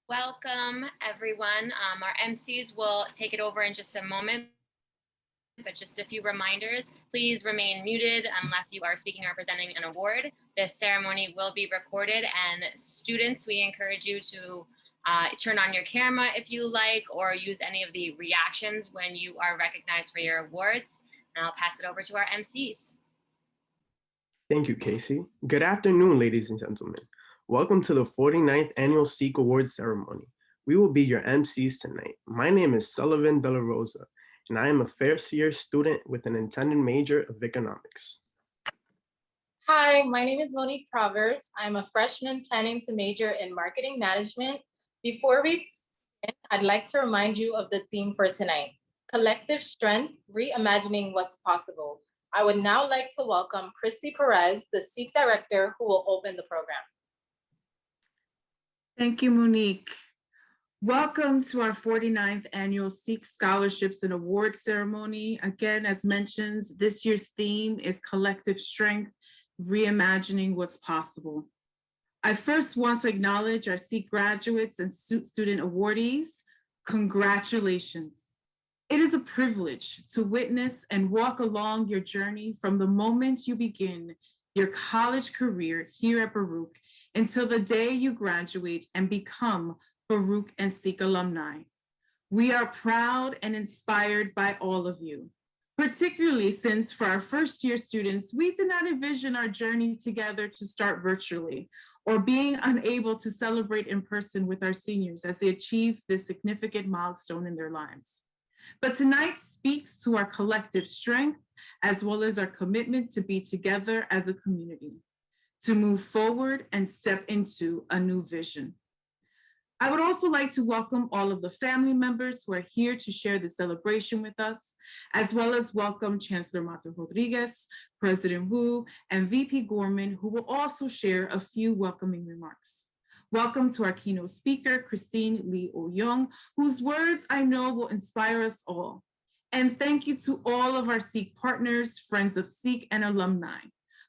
Welcome, everyone. Our MCs will take it over in just a moment, but just a few reminders. Please remain muted unless you are speaking or presenting an award. This ceremony will be recorded, and students, we encourage you to turn on your camera if you like, or use any of the reactions when you are recognized for your awards. And I'll pass it over to our MCs. Thank you, Casey. Good afternoon, ladies and gentlemen. Welcome to the 49th Annual SEEK Awards Ceremony. We will be your MCs tonight. My name is Sullivan De La Rosa, and I am a first-year student with an intended major of economics. Hi, my name is Monique Proverbs. I'm a freshman planning to major in marketing management. Before we begin, I'd like to remind you of the theme for tonight, Collective Strength, Reimagining What's Possible. I would now like to welcome Christy Perez, the SEEK Director, who will open the program. Thank you, Monique. Welcome to our 49th Annual SEEK Scholarships and Awards Ceremony. Again, as mentioned, this year's theme is Collective Strength, Reimagining What's Possible. I first want to acknowledge our SEEK graduates and student awardees. Congratulations. It is a privilege to witness and walk along your journey from the moment you begin your college career here at Baruch until the day you graduate and become Baruch and SEEK alumni. We are proud and inspired by all of you, particularly since for our first year students, we did not envision our journey together to start virtually or being unable to celebrate in person with our seniors as they achieve this significant milestone in their lives. But tonight speaks to our collective strength as well as our commitment to be together as a community, to move forward and step into a new vision. I would also like to welcome all of the family members who are here to share the celebration with us, as well as welcome Chancellor Mato Rodriguez, President Wu, and VP Gorman, who will also share a few welcoming remarks. Welcome to our keynote speaker, Christine Li-Auyeung, whose words I know will inspire us all. And thank you to all of our SEEK partners, friends of SEEK, and alumni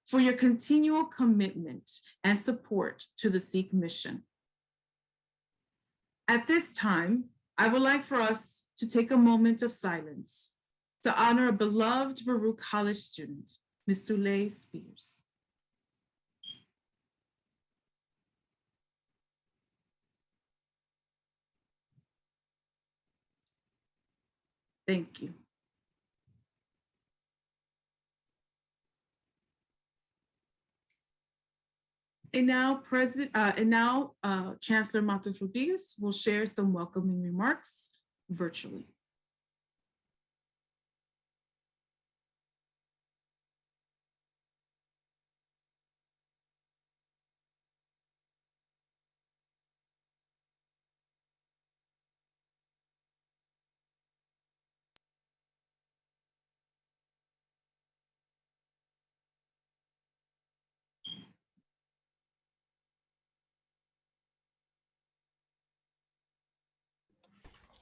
for your continual commitment and support to the SEEK mission. At this time, I would like for us to take a moment of silence to honor a beloved Baruch College student, Ms. Soleil Spears. Thank you. And now, Chancellor Mato Rodriguez will share some welcoming remarks virtually.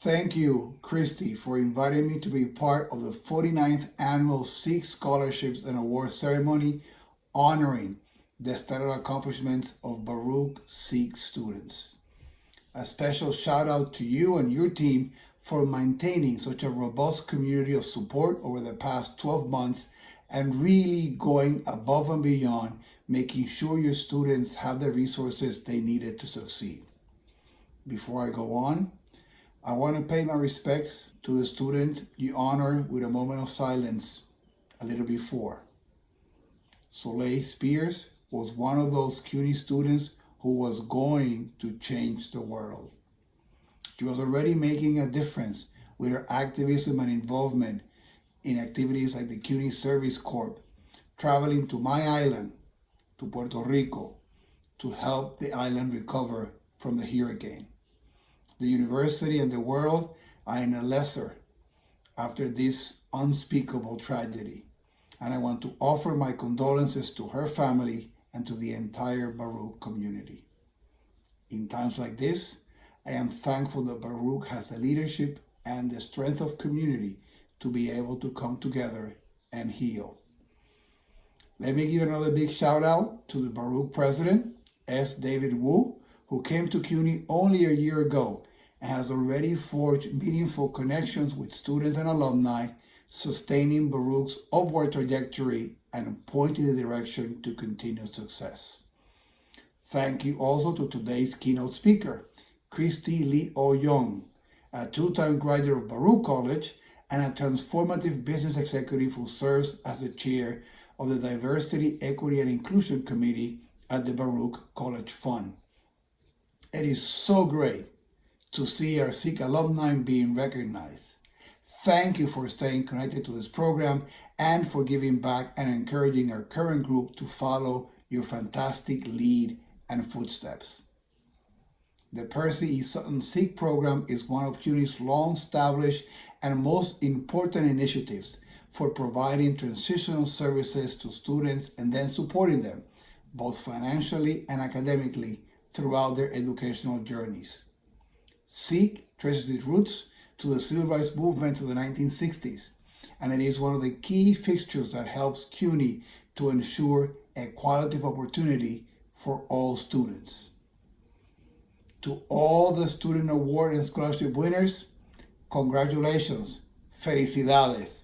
Thank you, Christy, for inviting me to be part of the 49th Annual SEEK Scholarships and Awards Ceremony honoring the stellar accomplishments of Baruch SEEK students. A special shout out to you and your team for maintaining such a robust community of support over the past 12 months and really going above and beyond, making sure your students have the resources they needed to succeed. Before I go on, I want to pay my respects to the student you honor with a moment of silence a little before. Soleil Spears was one of those CUNY students who was going to change the world. She was already making a difference with her activism and involvement in activities like the CUNY Service Corps, traveling to my island, to Puerto Rico, to help the island recover from the hurricane. The university and the world are in a lesser after this unspeakable tragedy, and I want to offer my condolences to her family and to the entire Baruch community. In times like this, I am thankful that Baruch has the leadership and the strength of community to be able to come together and heal. Let me give another big shout out to the Baruch president, S. David Wu, who came to CUNY only a year ago and has already forged meaningful connections with students and alumni, sustaining Baruch's upward trajectory and pointing the direction to continued success. Thank you also to today's keynote speaker, Li-Auyeung, a two-time graduate of Baruch College and a transformative business executive who serves as the chair of the Diversity, Equity, and Inclusion Committee at the Baruch College Fund. It is so great to see our SEEK alumni being recognized. Thank you for staying connected to this program and for giving back and encouraging our current group to follow your fantastic lead and footsteps. The Percy E. Sutton SEEK program is one of CUNY's long-established and most important initiatives for providing transitional services to students and then supporting them, both financially and academically, throughout their educational journeys. SEEK traces its roots to the civil rights movement of the 1960s, and it is one of the key fixtures that helps CUNY to ensure equality of opportunity for all students. To all the student award and scholarship winners, congratulations, felicidades.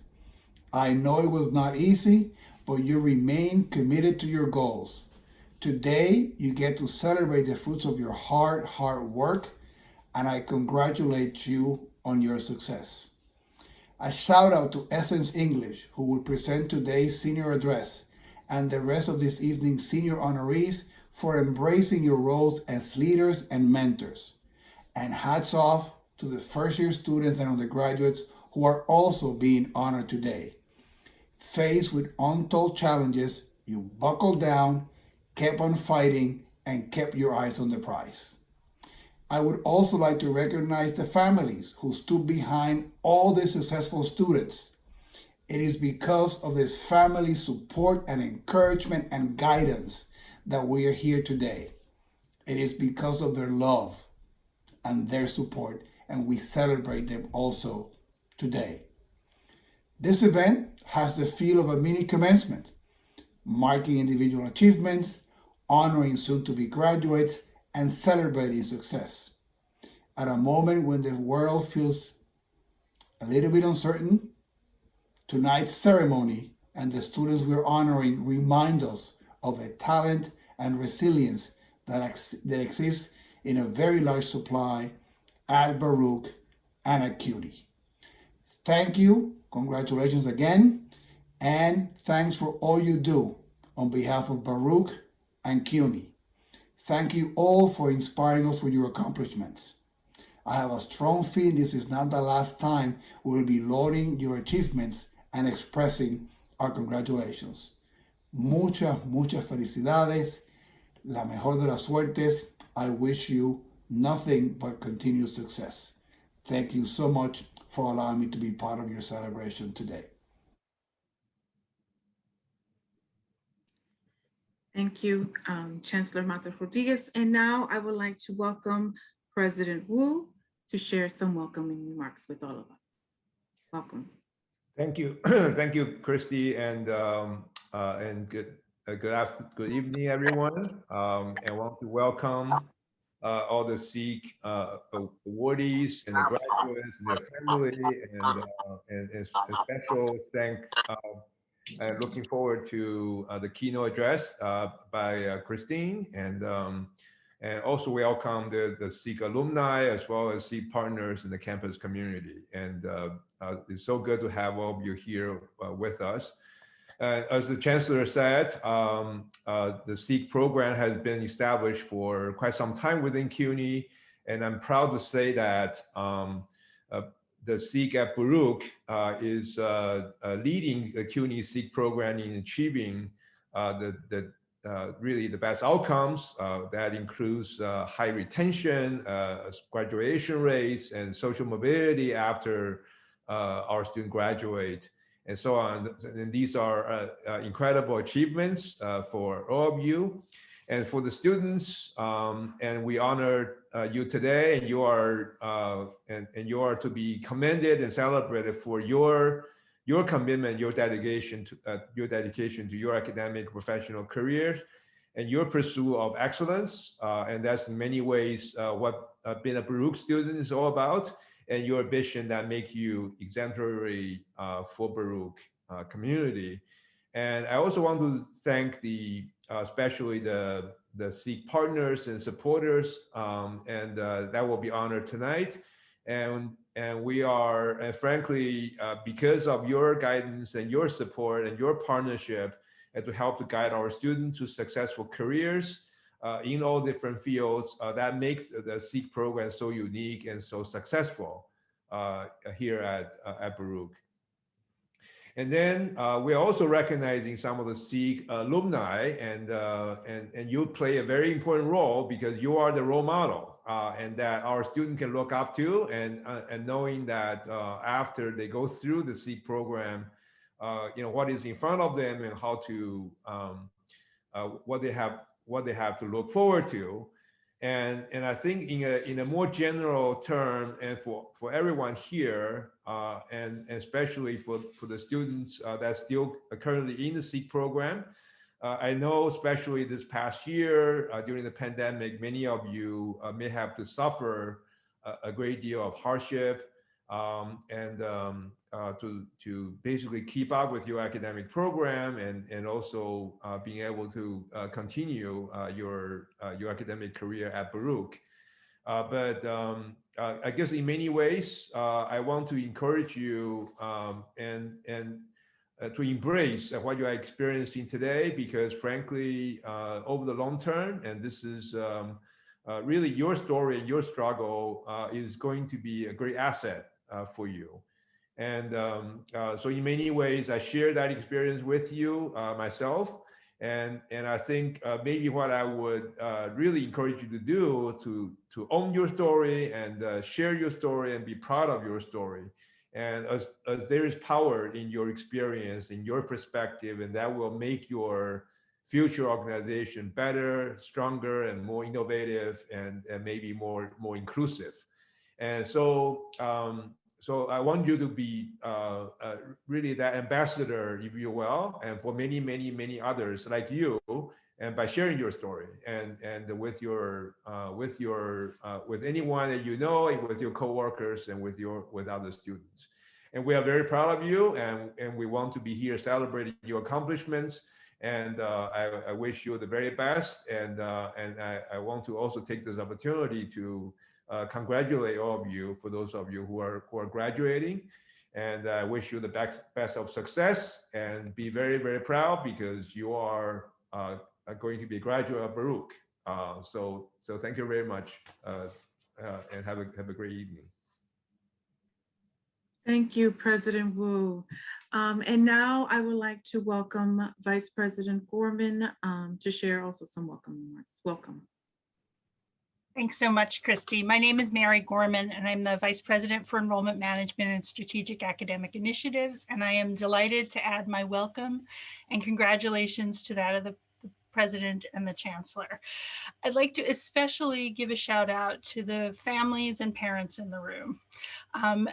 I know it was not easy, but you remain committed to your goals. Today, you get to celebrate the fruits of your hard work, and I congratulate you on your success. A shout out to Essence English, who will present today's senior address, and the rest of this evening's senior honorees for embracing your roles as leaders and mentors. And hats off to the first-year students and undergraduates who are also being honored today. Faced with untold challenges, you buckled down, kept on fighting, and kept your eyes on the prize. I would also like to recognize the families who stood behind all the successful students. It is because of this family support and encouragement and guidance that we are here today. It is because of their love and their support, and we celebrate them also today. This event has the feel of a mini commencement, marking individual achievements, honoring soon-to-be graduates, and celebrating success. At a moment when the world feels a little bit uncertain, tonight's ceremony and the students we're honoring remind us of the talent and resilience that exists in a very large supply at Baruch and at CUNY. Thank you, congratulations again, and thanks for all you do on behalf of Baruch and CUNY. Thank you all for inspiring us with your accomplishments. I have a strong feeling this is not the last time we will be lauding your achievements and expressing our congratulations. Muchas felicidades, la mejor de las suertes. I wish you nothing but continued success. Thank you so much for allowing me to be part of your celebration today. Thank you, Chancellor Matos Rodriguez. And now I would like to welcome President Wu to share some welcoming remarks with all of us. Welcome. Thank you. Thank you, Christy, and good evening, everyone. And want to welcome all the SEEK awardees and the graduates and their family, and a special thank. And looking forward to the keynote address by Christine, and also welcome the SEEK alumni as well as SEEK partners in the campus community. And it's so good to have all of you here with us. As the Chancellor said, the SEEK program has been established for quite some time within CUNY, and I'm proud to say that the SEEK at Baruch is leading the CUNY SEEK program in achieving really the best outcomes. That includes high retention, graduation rates, and social mobility after our students graduate, and so on. And these are incredible achievements for all of you. And for the students, and we honor you today, and you are to be commended and celebrated for your commitment, your dedication to your academic professional careers. and your pursuit of excellence. And that's in many ways what being a Baruch student is all about, and your ambition that make you exemplary for Baruch community. And I also want to thank especially the SEEK partners and supporters, and that will be honored tonight. And we are, and frankly, because of your guidance and your support and your partnership, and to help to guide our students to successful careers in all different fields, that makes the SEEK program so unique and so successful here at Baruch. And then we're also recognizing some of the SEEK alumni, and you play a very important role because you are the role model, and that our student can look up to, and knowing that after they go through the SEEK program, what is in front of them and how to what they have to look forward to. And I think in a more general term, and for everyone here, and especially for the students that still currently in the SEEK program, I know especially this past year during the pandemic, many of you may have to suffer a great deal of hardship, and to basically keep up with your academic program, and also being able to continue your academic career at Baruch. But I guess in many ways, I want to encourage you and to embrace what you are experiencing today, because frankly, over the long term, and this is really your story and your struggle is going to be a great asset for you. And so in many ways, I share that experience with you myself. And I think maybe what I would really encourage you to do to own your story and share your story and be proud of your story. And as there is power in your experience, in your perspective, and that will make your future organization better, stronger, and more innovative, and maybe more inclusive. And so so I want you to be really that ambassador, if you will, and for many, many, many others like you, and by sharing your story and with anyone that you know, and with your coworkers, and with other students. And we are very proud of you, and we want to be here celebrating your accomplishments. And I wish you the very best. And I want to also take this opportunity to congratulate all of you, for those of you who are graduating, and I wish you the best of success, and be very, very proud, because you are going to be a graduate of Baruch. So thank you very much, and have a great evening. Thank you, President Wu. And now I would like to welcome Vice President Gorman to share also some welcome remarks. Welcome. Thanks so much, Christy. My name is Mary Gorman, and I'm the Vice President for Enrollment Management and Strategic Academic Initiatives. And I am delighted to add my welcome and congratulations to that of the President and the Chancellor. I'd like to especially give a shout out to the families and parents in the room.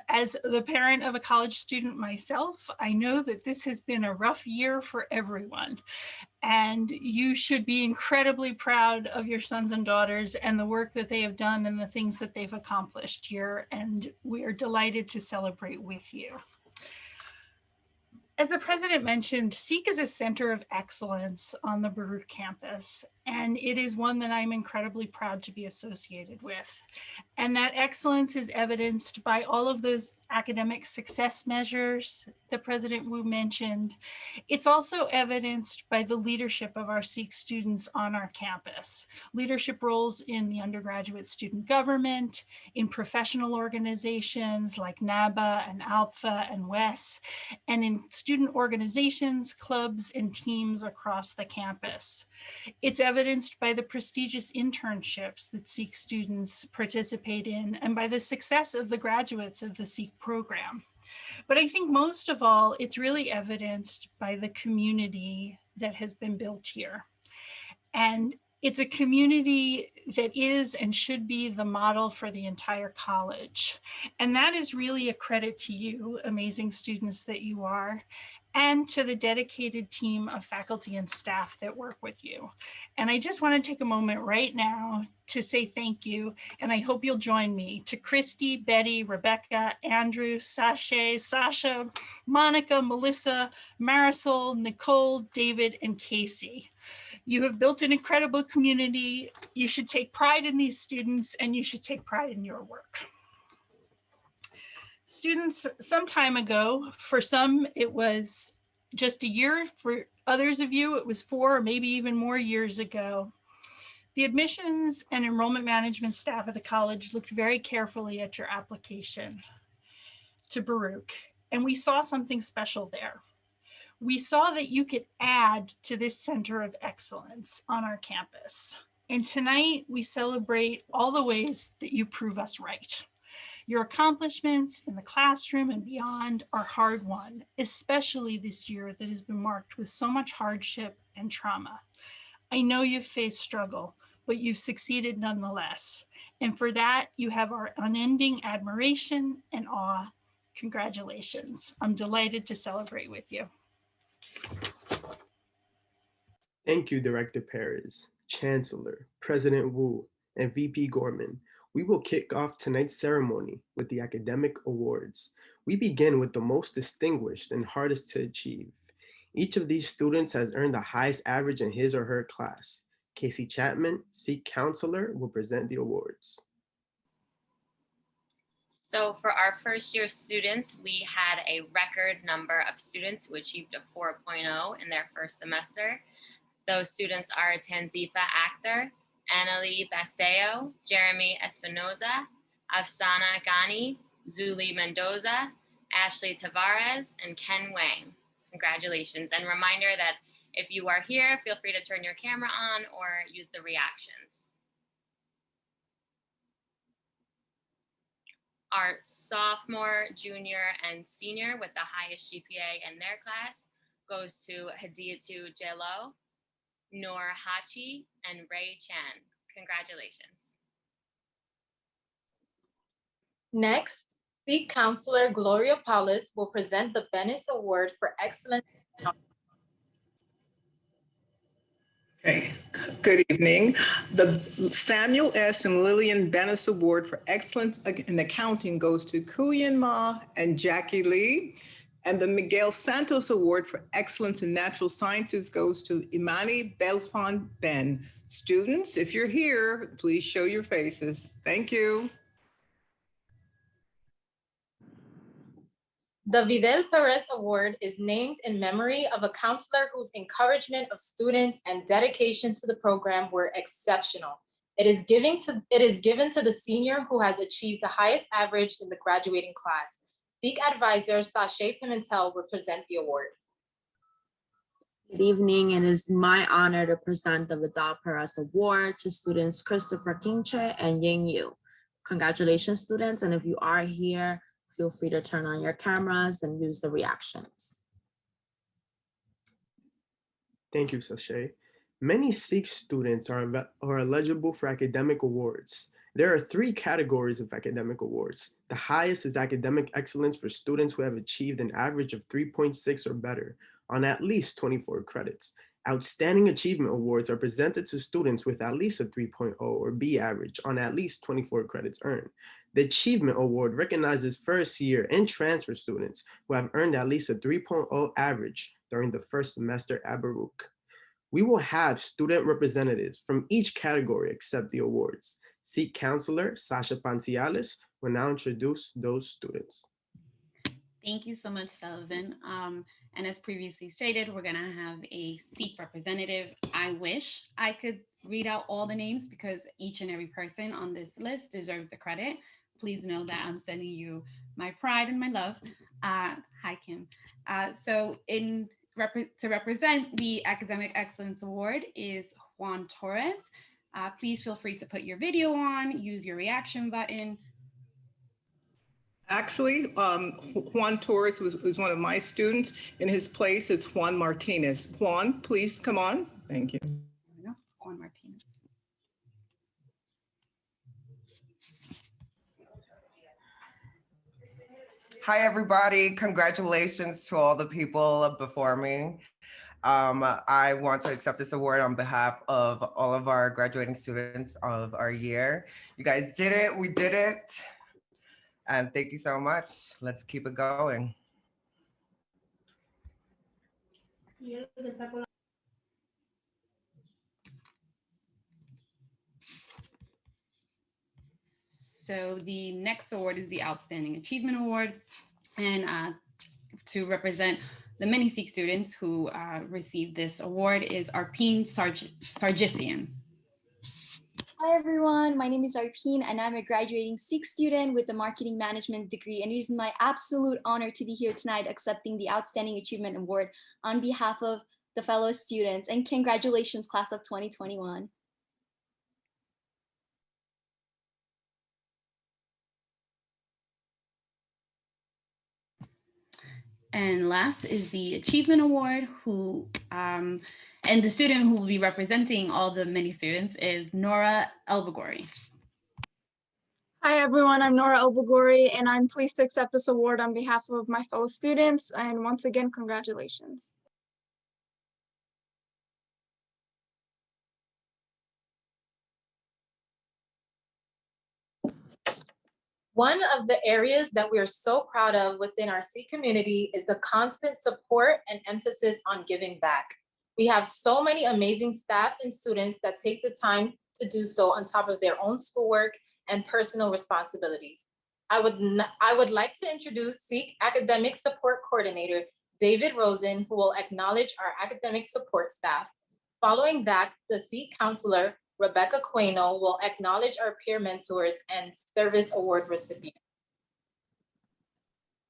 As the parent of a college student myself, I know that this has been a rough year for everyone. And you should be incredibly proud of your sons and daughters and the work that they have done and the things that they've accomplished here. And we are delighted to celebrate with you. As the President mentioned, SEEK is a center of excellence on the Baruch campus, and it is one that I'm incredibly proud to be associated with. And that excellence is evidenced by all of those academic success measures that President Wu mentioned. It's also evidenced by the leadership of our SEEK students on our campus. Leadership roles in the undergraduate student government, in professional organizations like NABA and ALPFA and WES, and in student organizations, clubs, and teams across the campus. It's evidenced by the prestigious internships that SEEK students participate in, and by the success of the graduates of the SEEK program. But I think most of all, it's really evidenced by the community that has been built here. And it's a community that is and should be the model for the entire college. And that is really a credit to you, amazing students that you are. and to the dedicated team of faculty and staff that work with you. And I just want to take a moment right now to say thank you, and I hope you'll join me, to Christy, Betty, Rebecca, Andrew, Sasha, Monica, Melissa, Marisol, Nicole, David, and Casey. You have built an incredible community. You should take pride in these students, and you should take pride in your work. Students, some time ago, for some, it was just a year. For others of you, it was 4 or maybe even more years ago. The admissions and enrollment management staff at the college looked very carefully at your application to Baruch, and we saw something special there. We saw that you could add to this center of excellence on our campus. And tonight, we celebrate all the ways that you prove us right. Your accomplishments in the classroom and beyond are hard won, especially this year that has been marked with so much hardship and trauma. I know you've faced struggle, but you've succeeded nonetheless. And for that, you have our unending admiration and awe. Congratulations. I'm delighted to celebrate with you. Thank you, Director Perez, Chancellor, President Wu, and VP Gorman. We will kick off tonight's ceremony with the academic awards. We begin with the most distinguished and hardest to achieve. Each of these students has earned the highest average in his or her class. Casey Chapman, SEEK Counselor, will present the awards. So for our first year students, we had a record number of students who achieved a 4.0 in their first semester. Those students are Tanzifa Akhtar, Annalie Basteo, Jeremy Espinoza, Afsana Ghani, Zuli Mendoza, Ashley Tavares, and Ken Wang. Congratulations. And reminder that if you are here, feel free to turn your camera on or use the reactions. Our sophomore, junior, and senior with the highest GPA in their class goes to Hadiyatu Jello, Noor Hachi, and Ray Chan. Congratulations. Next, SEEK Counselor Gloria Paulus will present the Benis Award for Excellence. Okay, good evening. The Samuel S. and Lilyan Benis Award for Excellence in Accounting goes to Kuyen Ma and Jackie Lee. And the Miguel Santos Award for Excellence in Natural Sciences goes to Imani Belfon Ben. Students, if you're here, please show your faces. Thank you. The Vidal Perez Award is named in memory of a counselor whose encouragement of students and dedication to the program were exceptional. It is given to the senior who has achieved the highest average in the graduating class. SEEK advisor Sashay Pimentel will present the award. Good evening. It is my honor to present the Vidal Perez Award to students Christopher Kingche and Ying Yu. Congratulations, students. And if you are here, feel free to turn on your cameras and use the reactions. Thank you, Sashay. Many SEEK students are eligible for academic awards. There are 3 categories of academic awards. The highest is academic excellence for students who have achieved an average of 3.6 or better on at least 24 credits. Outstanding achievement awards are presented to students with at least a 3.0 or B average on at least 24 credits earned. The Achievement Award recognizes first year and transfer students who have earned at least a 3.0 average during the first semester at Baruch. We will have student representatives from each category accept the awards. SEEK Counselor Sasha Panciales will now introduce those students. Thank you so much, Sullivan. And as previously stated, we're gonna have a SEEK representative. I wish I could read out all the names because each and every person on this list deserves the credit. Please know that I'm sending you my pride and my love. Hi, Kim. To represent the Academic Excellence Award is Juan Torres. Please feel free to put your video on, use your reaction button. Actually, Juan Torres was one of my students. In his place, it's Juan Martinez. Juan, please come on. Thank you. Juan Martinez. Hi, everybody. Congratulations to all the people before me. I want to accept this award on behalf of all of our graduating students of our year. You guys did it. We did it. And thank you so much. Let's keep it going. So the next award is the Outstanding Achievement Award. And to represent the many Sikh students who received this award is Arpeen Sargisian. Hi everyone, my name is Arpeen and I'm a graduating Sikh student with a marketing management degree, and it is my absolute honor to be here tonight accepting the Outstanding Achievement Award on behalf of the fellow students, and congratulations class of 2021. And last is the Achievement Award, and the student who will be representing all the many students is Nora Elbagori. Hi everyone, I'm Nora Elbagori and I'm pleased to accept this award on behalf of my fellow students, and once again, congratulations. One of the areas that we are so proud of within our Sikh community is the constant support and emphasis on giving back. We have so many amazing staff and students that take the time to do so on top of their own schoolwork and personal responsibilities. I would like to introduce Sikh Academic Support Coordinator, David Rosen, who will acknowledge our academic support staff. Following that, the Sikh Counselor, Rebecca Queno, will acknowledge our peer mentors and service award recipients.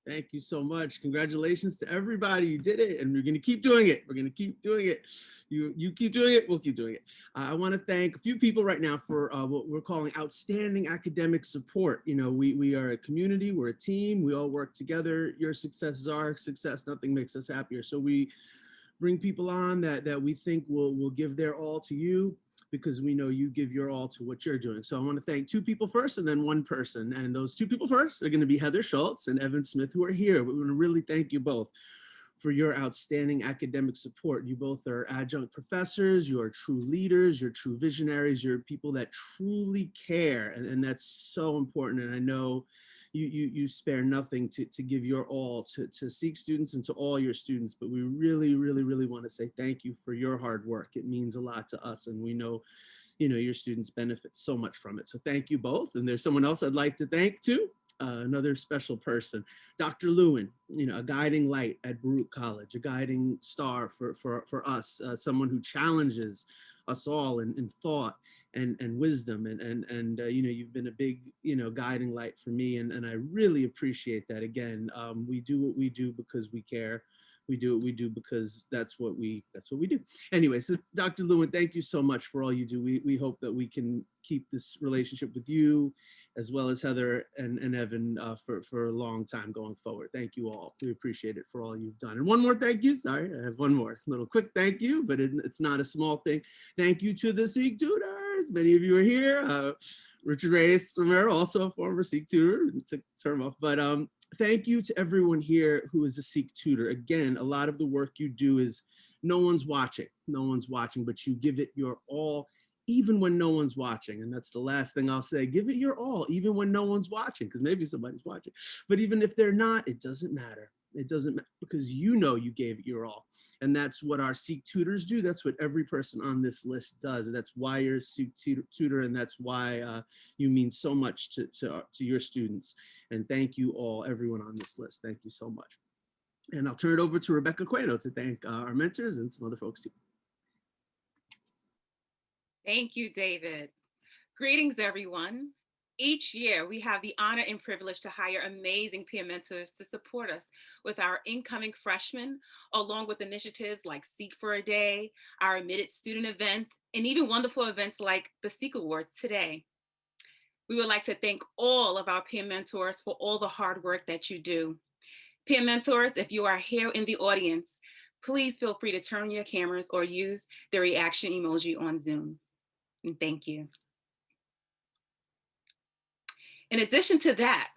Thank you so much. Congratulations to everybody. You did it, and we're going to keep doing it. We're going to keep doing it. You keep doing it, we'll keep doing it. I want to thank a few people right now for what we're calling outstanding academic support. You know, we are a community, we're a team, we all work together. Your success is our success. Nothing makes us happier. So we bring people on that we think will give their all to you, because we know you give your all to what you're doing. So I want to thank two people first and then one person. And those two people first are going to be Heather Schultz and Evan Smith, who are here. We want to really thank you both for your outstanding academic support. You both are adjunct professors, you are true leaders, you're true visionaries, you're people that truly care, and that's so important. And I know you spare nothing to give your all to Sikh students and to all your students, but we really, really, really want to say thank you for your hard work. It means a lot to us, and we know, you know, your students benefit so much from it. So thank you both. And there's someone else I'd like to thank too. Another special person, Dr. Lilyan, you know, a guiding light at Baruch College, a guiding star for us, someone who challenges us all in thought and wisdom. And you know, you've been a big, you know, guiding light for me. And I really appreciate that. Again, we do what we do because we care. We do what we do because that's what we do. Anyway, so Dr. Lilyan, thank you so much for all you do. We hope that we can keep this relationship with you, as well as Heather and Evan for a long time going forward. Thank you all. We appreciate it for all you've done. And one more thank you. Sorry, I have one more little quick thank you, but it's not a small thing. Thank you to the Sikh tutors. Many of you are here. Richard Reyes Romero, also a former Sikh tutor, took term off, but thank you to everyone here who is a Sikh tutor. Again, a lot of the work you do is no one's watching, but you give it your all, even when no one's watching. And that's the last thing I'll say. Give it your all, even when no one's watching, because maybe somebody's watching. But even if they're not, it doesn't matter. It doesn't matter, because you know you gave it your all. And that's what our Sikh tutors do. That's what every person on this list does. And that's why you're a Sikh tutor, and that's why you mean so much to your students. And thank you all, everyone on this list. Thank you so much. And I'll turn it over to Rebecca Queno to thank our mentors and some other folks too. Thank you, David. Greetings, everyone. Each year, we have the honor and privilege to hire amazing peer mentors to support us with our incoming freshmen, along with initiatives like Seek for a Day, our admitted student events, and even wonderful events like the Seek Awards today. We would like to thank all of our peer mentors for all the hard work that you do. Peer mentors, if you are here in the audience, please feel free to turn on your cameras or use the reaction emoji on Zoom. And thank you. In addition to that,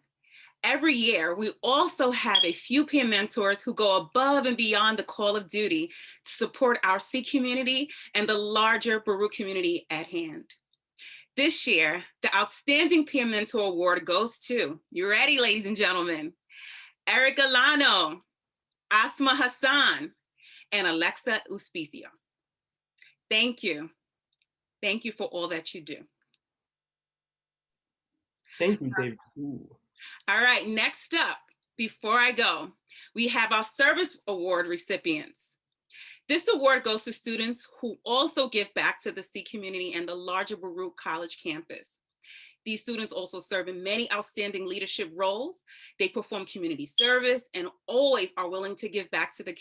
Every year, we also have a few peer mentors who go above and beyond the call of duty to support our Sikh community and the larger Baruch community at hand. This year, the Outstanding Peer Mentor Award goes to, you ready, ladies and gentlemen, Erica Lano, Asma Hassan, and Alexa Uspicio. Thank you. Thank you for all that you do. Thank you, David. Ooh. All right, next up, before I go, we have our Service Award recipients. This award goes to students who also give back to the Sikh community and the larger Baruch College campus. These students also serve in many outstanding leadership roles. They perform community service and always are willing to give back to the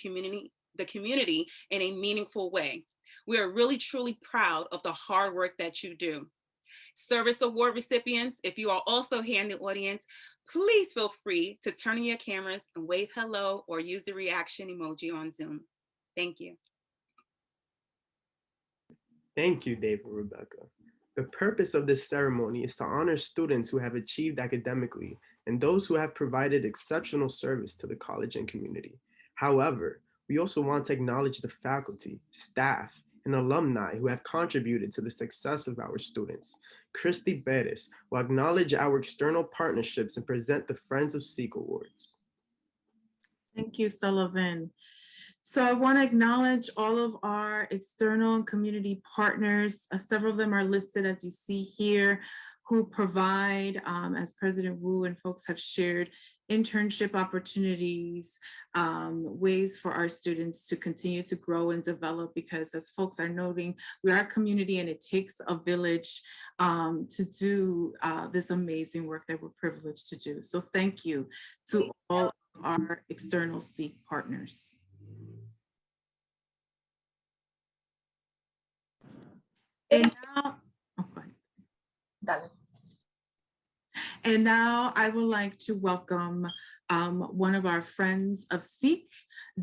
community in a meaningful way. We are really, truly proud of the hard work that you do. Service Award recipients, if you are also here in the audience, please feel free to turn on your cameras and wave hello or use the reaction emoji on Zoom. Thank you. Thank you, Dave and Rebecca. The purpose of this ceremony is to honor students who have achieved academically and those who have provided exceptional service to the college and community. However, we also want to acknowledge the faculty, staff, and alumni who have contributed to the success of our students. Christy Perez will acknowledge our external partnerships and present the Friends of Sikh Awards. Thank you, Sullivan. So I want to acknowledge all of our external and community partners. Several of them are listed as you see here, who provide, as President Wu and folks have shared, internship opportunities, ways for our students to continue to grow and develop, because as folks are noting, we are a community and it takes a village to do this amazing work that we're privileged to do. So thank you to all of our external Sikh partners. And now, oh, go ahead. And now I would like to welcome one of our friends of Sikh,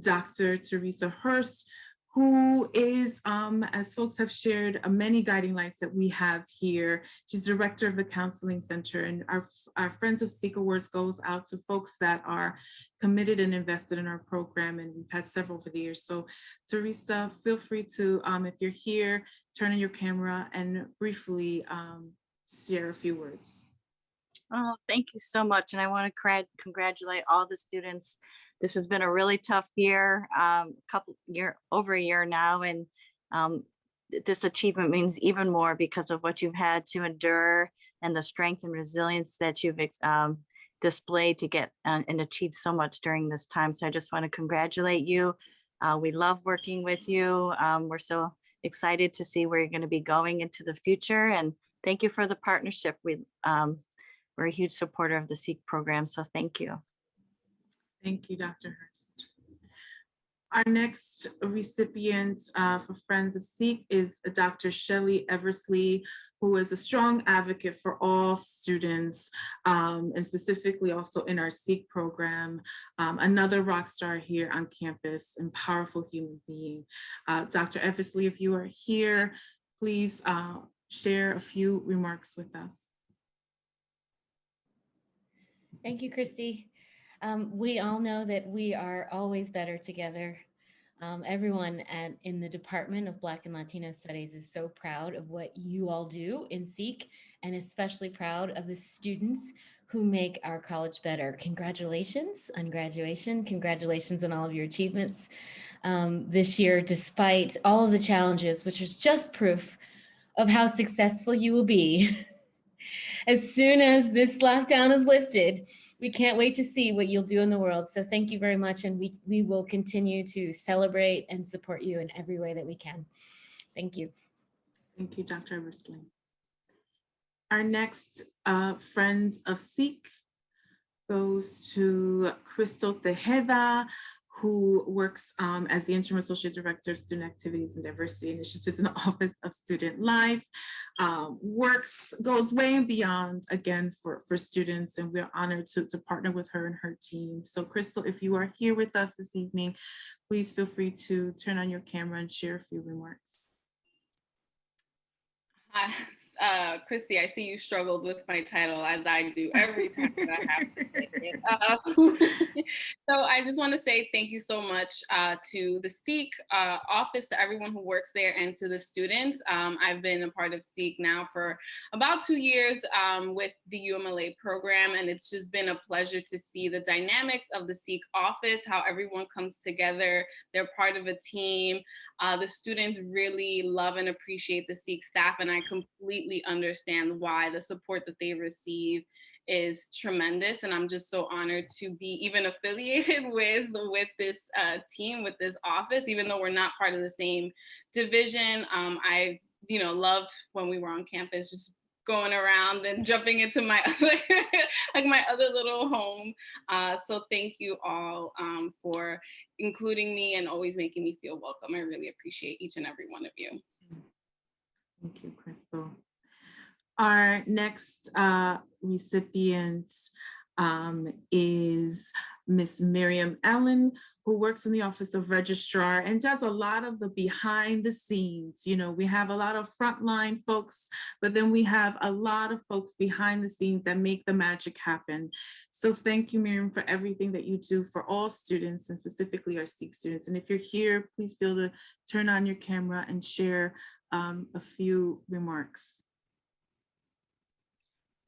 Dr. Teresa Hurst, who is, as folks have shared, many guiding lights that we have here. She's director of the Counseling Center, and our Friends of Sikh Awards goes out to folks that are committed and invested in our program, and we've had several over the years. So Teresa, feel free to, if you're here, turn on your camera and briefly share a few words. Oh, thank you so much. And I want to congratulate all the students. This has been a really tough year, over a year now. And this achievement means even more because of what you've had to endure and the strength and resilience that you've displayed to get and achieve so much during this time. So I just want to congratulate you. We love working with you. We're so excited to see where you're going to be going into the future. And thank you for the partnership. We're a huge supporter of the Sikh program, so thank you. Thank you, Dr. Hurst. Our next recipient for Friends of Sikh is Dr. Shelley Eversley, who is a strong advocate for all students, and specifically also in our Sikh program, another rock star here on campus and powerful human being. Dr. Eversley, if you are here, please share a few remarks with us. Thank you, Christy. We all know that we are always better together. Everyone in the Department of Black and Latino Studies is so proud of what you all do in Sikh, and especially proud of the students who make our college better. Congratulations on graduation. Congratulations on all of your achievements this year, despite all of the challenges, which is just proof of how successful you will be. As soon as this lockdown is lifted, we can't wait to see what you'll do in the world. So thank you very much. And we will continue to celebrate and support you in every way that we can. Thank you. Thank you, Dr. Eversley. Our next Friends of Sikh goes to Crystal Tejeda, who works as the Interim Associate Director of Student Activities and Diversity Initiatives in the Office of Student Life, goes way and beyond, again, for students, and we're honored to partner with her and her team. So Crystal, if you are here with us this evening, please feel free to turn on your camera and share a few remarks. Hi. Christy, I see you struggled with my title as I do every time that I have to say it. So I just want to say thank you so much to the SEEK office, to everyone who works there, and to the students. I've been a part of SEEK now for about 2 years with the UMLA program, and it's just been a pleasure to see the dynamics of the SEEK office, how everyone comes together. They're part of a team. The students really love and appreciate the SEEK staff, and I completely understand why. The support that they receive is tremendous, and I'm just so honored to be even affiliated with this team, with this office, even though we're not part of the same division. I loved when we were on campus, just going around and jumping into my other my other little home. So thank you all for including me and always making me feel welcome. I really appreciate each and every one of you. Thank you, Crystal. Our next recipient is Miss Miriam Allen, who works in the Office of Registrar and does a lot of the behind the scenes. You know, we have a lot of frontline folks, but then we have a lot of folks behind the scenes that make the magic happen. So thank you, Miriam, for everything that you do for all students and specifically our SEEK students. And if you're here, please feel to turn on your camera and share a few remarks.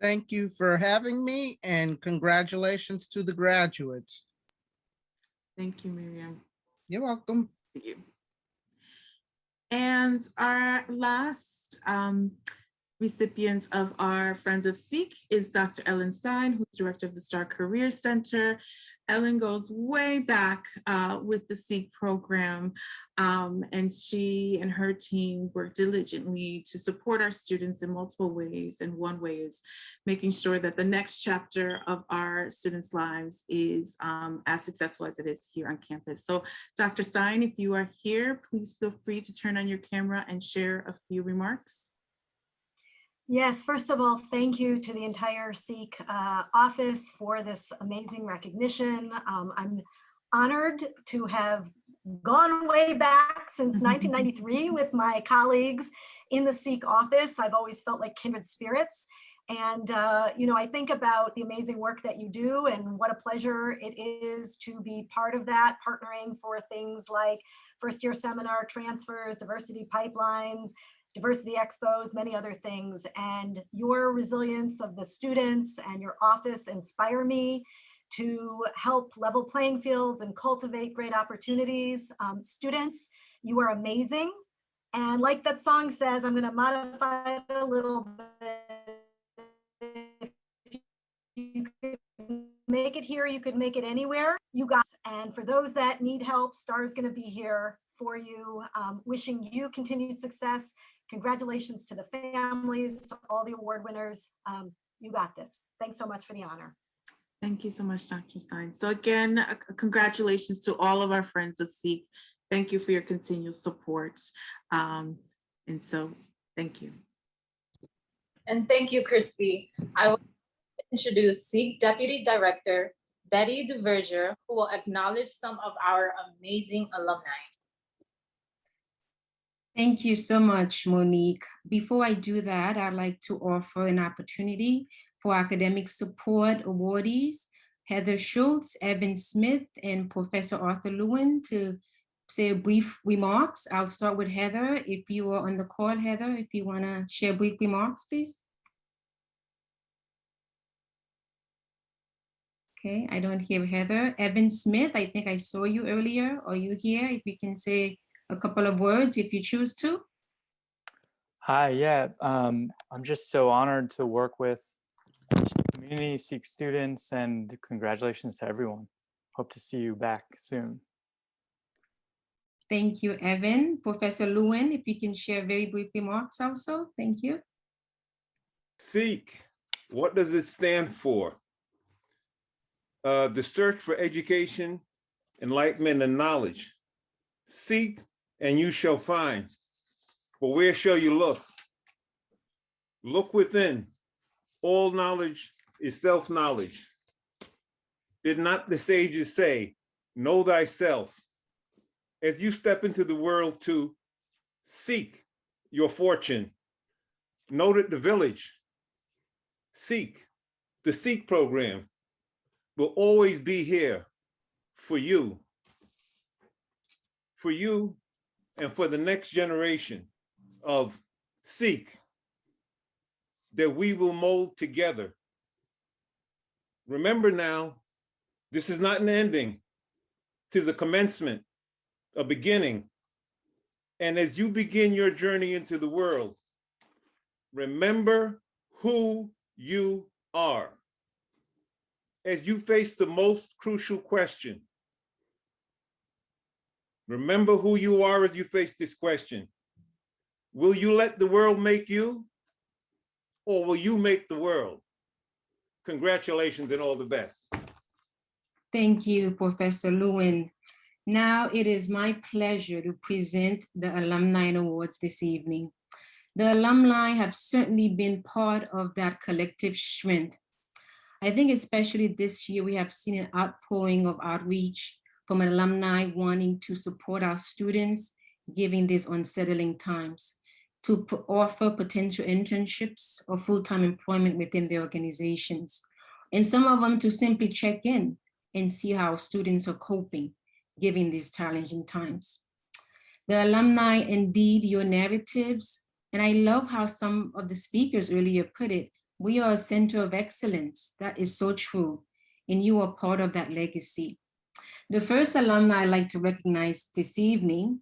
Thank you for having me, and congratulations to the graduates. Thank you, Miriam. You're welcome. Thank you. And our last recipient of our Friends of SEEK is Dr. Ellen Stein, who's director of the Star Career Center. Ellen goes way back with the SEEK program, and she and her team work diligently to support our students in multiple ways. And one way is making sure that the next chapter of our students' lives is as successful as it is here on campus. So Dr. Stein, if you are here, please feel free to turn on your camera and share a few remarks. Yes, first of all, thank you to the entire SEEK office for this amazing recognition. I'm honored to have gone way back since 1993 with my colleagues in the SEEK office. I've always felt like kindred spirits. And, I think about the amazing work that you do and what a pleasure it is to be part of that, partnering for things like first-year seminar transfers, diversity pipelines, diversity expos, many other things. And your resilience of the students and your office inspire me to help level playing fields and cultivate great opportunities. Students, you are amazing. And like that song says, I'm gonna modify it a little bit. If you could make it here, you could make it anywhere. You guys, and for those that need help, STAR is gonna be here for you. Wishing you continued success. Congratulations to the families, to all the award winners. You got this. Thanks so much for the honor. Thank you so much, Dr. Stein. So again, congratulations to all of our friends of SEEK. Thank you for your continued support. And so thank you. And thank you, Christy. I will introduce SEEK Deputy Director, Betty DeVerger, who will acknowledge some of our amazing alumni. Thank you so much, Monique. Before I do that, I'd like to offer an opportunity for academic support awardees, Heather Schultz, Evan Smith, and Professor Arthur Lewin to say brief remarks. I'll start with Heather. If you are on the call, Heather, if you want to share brief remarks, please. Okay, I don't hear Heather. Evan Smith, I think I saw you earlier. Are you here? If you can say a couple of words if you choose to. Hi, yeah, I'm just so honored to work with SEEK community, SEEK students, and congratulations to everyone. Hope to see you back soon. Thank you, Evan. Professor Lewin, if you can share very brief remarks also, thank you. SEEK, what does it stand for? The search for education, enlightenment, and knowledge. Seek and you shall find. But where shall you look? Look within. All knowledge is self-knowledge. Did not the sages say, know thyself? As you step into the world to seek your fortune, know that the village, Seek, the Seek program, will always be here for you and for the next generation of Seek that we will mold together. Remember now, this is not an ending, 'tis a commencement, a beginning. And as you begin your journey into the world, remember who you are. As you face the most crucial question, remember who you are as you face this question. Will you let the world make you, or will you make the world? Congratulations and all the best. Thank you, Professor Lewin. Now it is my pleasure to present the Alumni Awards this evening. The alumni have certainly been part of that collective strength. I think especially this year, we have seen an outpouring of outreach from alumni wanting to support our students, given these unsettling times, to offer potential internships or full-time employment within their organizations. And some of them to simply check in and see how students are coping, given these challenging times. The alumni, indeed, your narratives, and I love how some of the speakers earlier put it, we are a center of excellence. That is so true, and you are part of that legacy. The first alumni I'd like to recognize this evening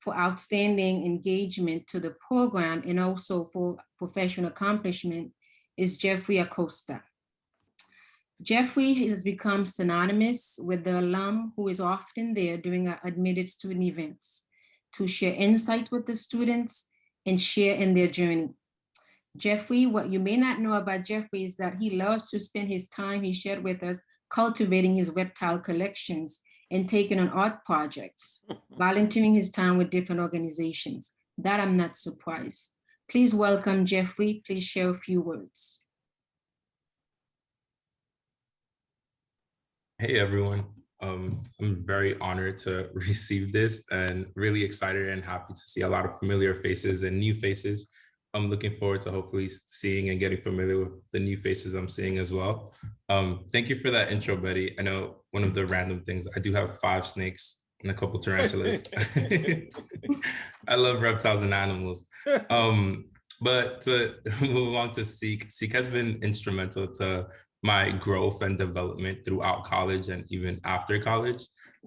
for outstanding engagement to the program and also for professional accomplishment is Jeffrey Acosta. Jeffrey has become synonymous with the alum who is often there during our admitted student events to share insights with the students and share in their journey. Jeffrey, what you may not know about Jeffrey is that he loves to spend his time, he shared with us, cultivating his reptile collections and taking on art projects, volunteering his time with different organizations. That I'm not surprised. Please welcome Jeffrey. Please share a few words. Hey everyone, I'm very honored to receive this and really excited and happy to see a lot of familiar faces and new faces. I'm looking forward to hopefully seeing and getting familiar with the new faces I'm seeing as well. Thank you for that intro, Betty. I know one of the random things, I do have 5 snakes and a couple tarantulas. I love reptiles and animals. But to move on to Seek, Seek has been instrumental to my growth and development throughout college and even after college.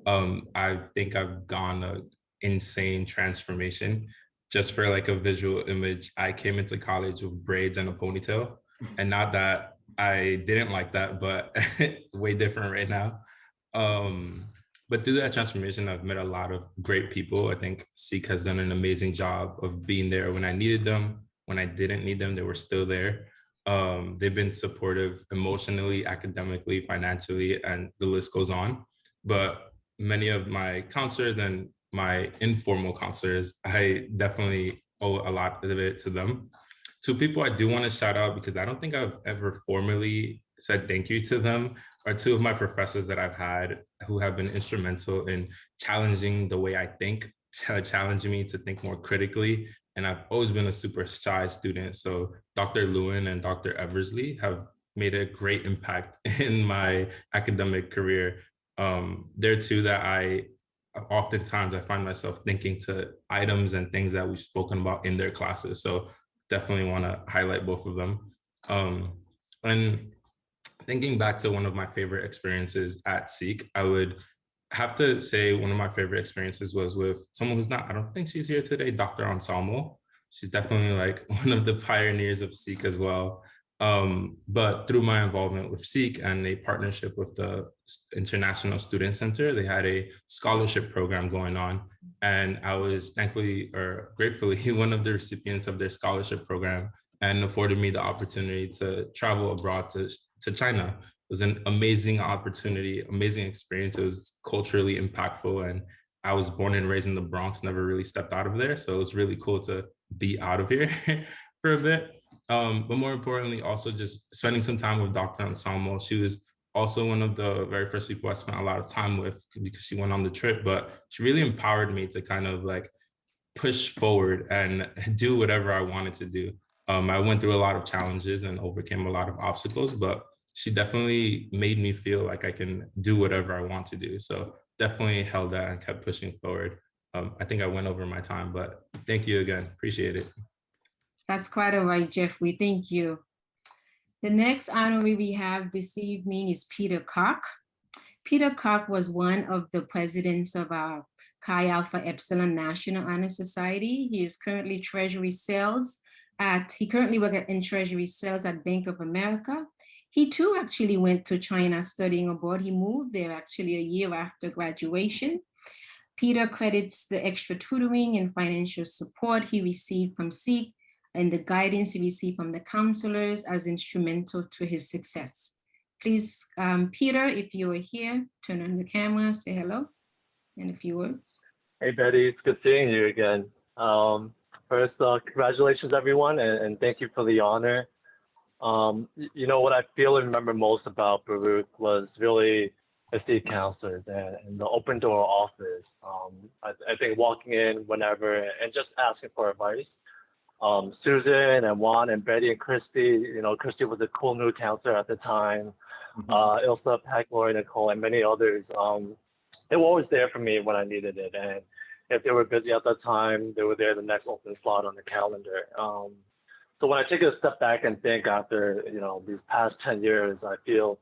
I think I've gone an insane transformation. Just for like a visual image, I came into college with braids and a ponytail, and not that I didn't like that, but way different right now. But through that transformation, I've met a lot of great people. I think Seek has done an amazing job of being there when I needed them. When I didn't need them, they were still there. They've been supportive emotionally, academically, financially, and the list goes on. But many of my counselors and my informal counselors, I definitely owe a lot of it to them. 2 people I do want to shout out because I don't think I've ever formally said thank you to them are 2 of my professors that I've had who have been instrumental in challenging the way I think, challenging me to think more critically. And I've always been a super shy student. So Dr. Lewin and Dr. Eversley have made a great impact in my academic career. They're 2 that oftentimes I find myself thinking to items and things that we've spoken about in their classes. So definitely want to highlight both of them. And thinking back to one of my favorite experiences at Seek, I would have to say one of my favorite experiences was with someone who's not, I don't think she's here today, Dr. Anselmo. She's definitely like one of the pioneers of Seek as well. But through my involvement with Seek and a partnership with the International Student Center, they had a scholarship program going on. And I was thankfully or gratefully one of the recipients of their scholarship program, and afforded me the opportunity to travel abroad to China. It was an amazing opportunity, amazing experience. It was culturally impactful. And I was born and raised in the Bronx, never really stepped out of there. So it was really cool to be out of here for a bit. But more importantly, also just spending some time with Dr. Anselmo. She was also one of the very first people I spent a lot of time with because she went on the trip, but she really empowered me to kind of like push forward and do whatever I wanted to do. I went through a lot of challenges and overcame a lot of obstacles, but she definitely made me feel like I can do whatever I want to do. So definitely held that and kept pushing forward. I think I went over my time, but thank you again. Appreciate it. That's quite all right, Jeffrey. Thank you. The next honoree we have this evening is Peter Koch. Peter Koch was one of the presidents of our Chi Alpha Epsilon National Honor Society. He is currently Treasury Sales he currently works in Treasury Sales at Bank of America. He too actually went to China studying abroad. He moved there actually a year after graduation. Peter credits the extra tutoring and financial support he received from SEEK and the guidance he received from the counselors as instrumental to his success. Please, Peter, if you are here, turn on your camera, say hello in a few words. Hey, Betty, it's good seeing you again. First, congratulations, everyone, and thank you for the honor. You know, what I feel and remember most about Baruch was really the SEEK counselors and the open door office. I think walking in whenever and just asking for advice. Susan and Juan and Betty and Christy, you know, Christy was a cool new counselor at the time. Ilsa, Pack, Lori, Nicole, and many others. They were always there for me when I needed it. And if they were busy at that time, they were there the next open slot on the calendar. So when I take a step back and think after, you know, these past 10 years, I feel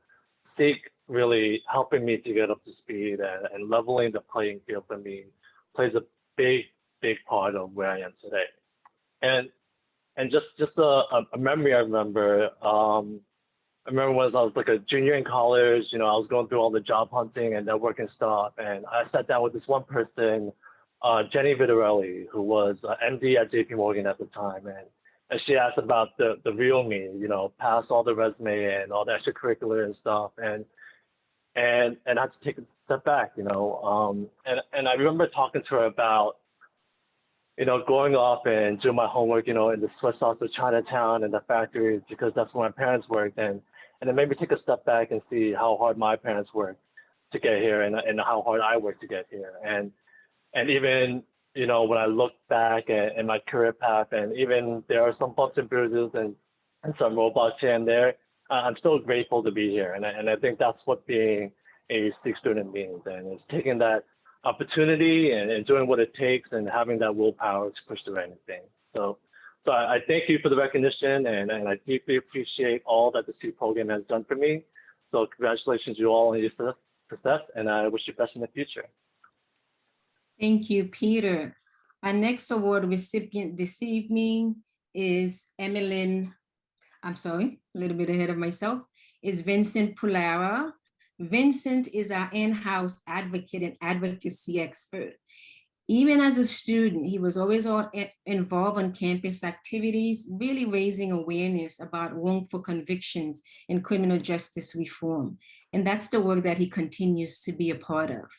SEEK really helping me to get up to speed and leveling the playing field for me plays a big part of where I am today. And just a memory I remember, I remember when I was like a junior in college, you know, I was going through all the job hunting and networking stuff. And I sat down with this one person, Jenny Vidal, who was MD at JP Morgan at the time. And she asked about the real me, you know, past all the resume and all the extracurricular and stuff. And I had to take a step back, you know. And I remember talking to her about, you know, going off and doing my homework, you know, in the Swiss sauce of Chinatown and the factories, because that's where my parents worked. And it made me take a step back and see how hard my parents worked to get here and how hard I worked to get here. And even, you know, when I look back at my career path, and even there are some bumps and bruises and some roadblocks here and there, I'm still grateful to be here. And I think that's what being a SEEK student means. And it's taking that opportunity and doing what it takes and having that willpower to push through anything. So I thank you for the recognition, and I deeply appreciate all that the SEEK program has done for me. So congratulations, you all, on your success, and I wish you best in the future. Thank you, Peter. Our next award recipient this evening is I'm sorry, a little bit ahead of myself, is Vincent Pulara. Vincent is our in-house advocate and advocacy expert. Even as a student, he was always involved in campus activities, really raising awareness about wrongful convictions in criminal justice reform. And that's the work that he continues to be a part of.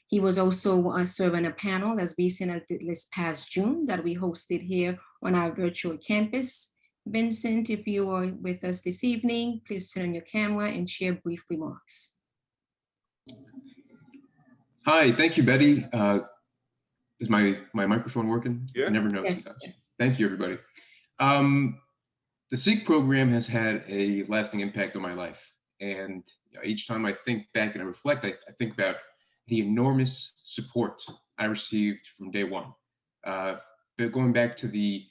He was also serving a panel as recent as this past June that we hosted here on our virtual campus. Vincent, if you are with us this evening, please turn on your camera and share brief remarks. Hi, thank you, Betty. Is my microphone working? Yeah. I never know Yes, sometimes. yes. Thank you, everybody. The SEEK program has had a lasting impact on my life. And each time I think back and I reflect, I think about the enormous support I received from day one. But going back to the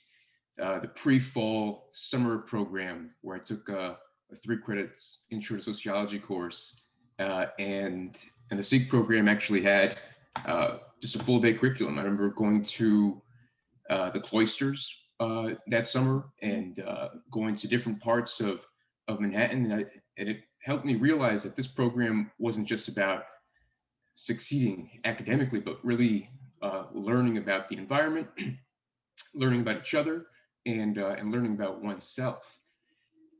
pre-fall summer program where I took a 3 credits intro to sociology course, and the SEEK program actually had just a full day curriculum. I remember going to the cloisters that summer and going to different parts of Manhattan, and it helped me realize that this program wasn't just about succeeding academically, but really learning about the environment, learning about each other, and learning about oneself.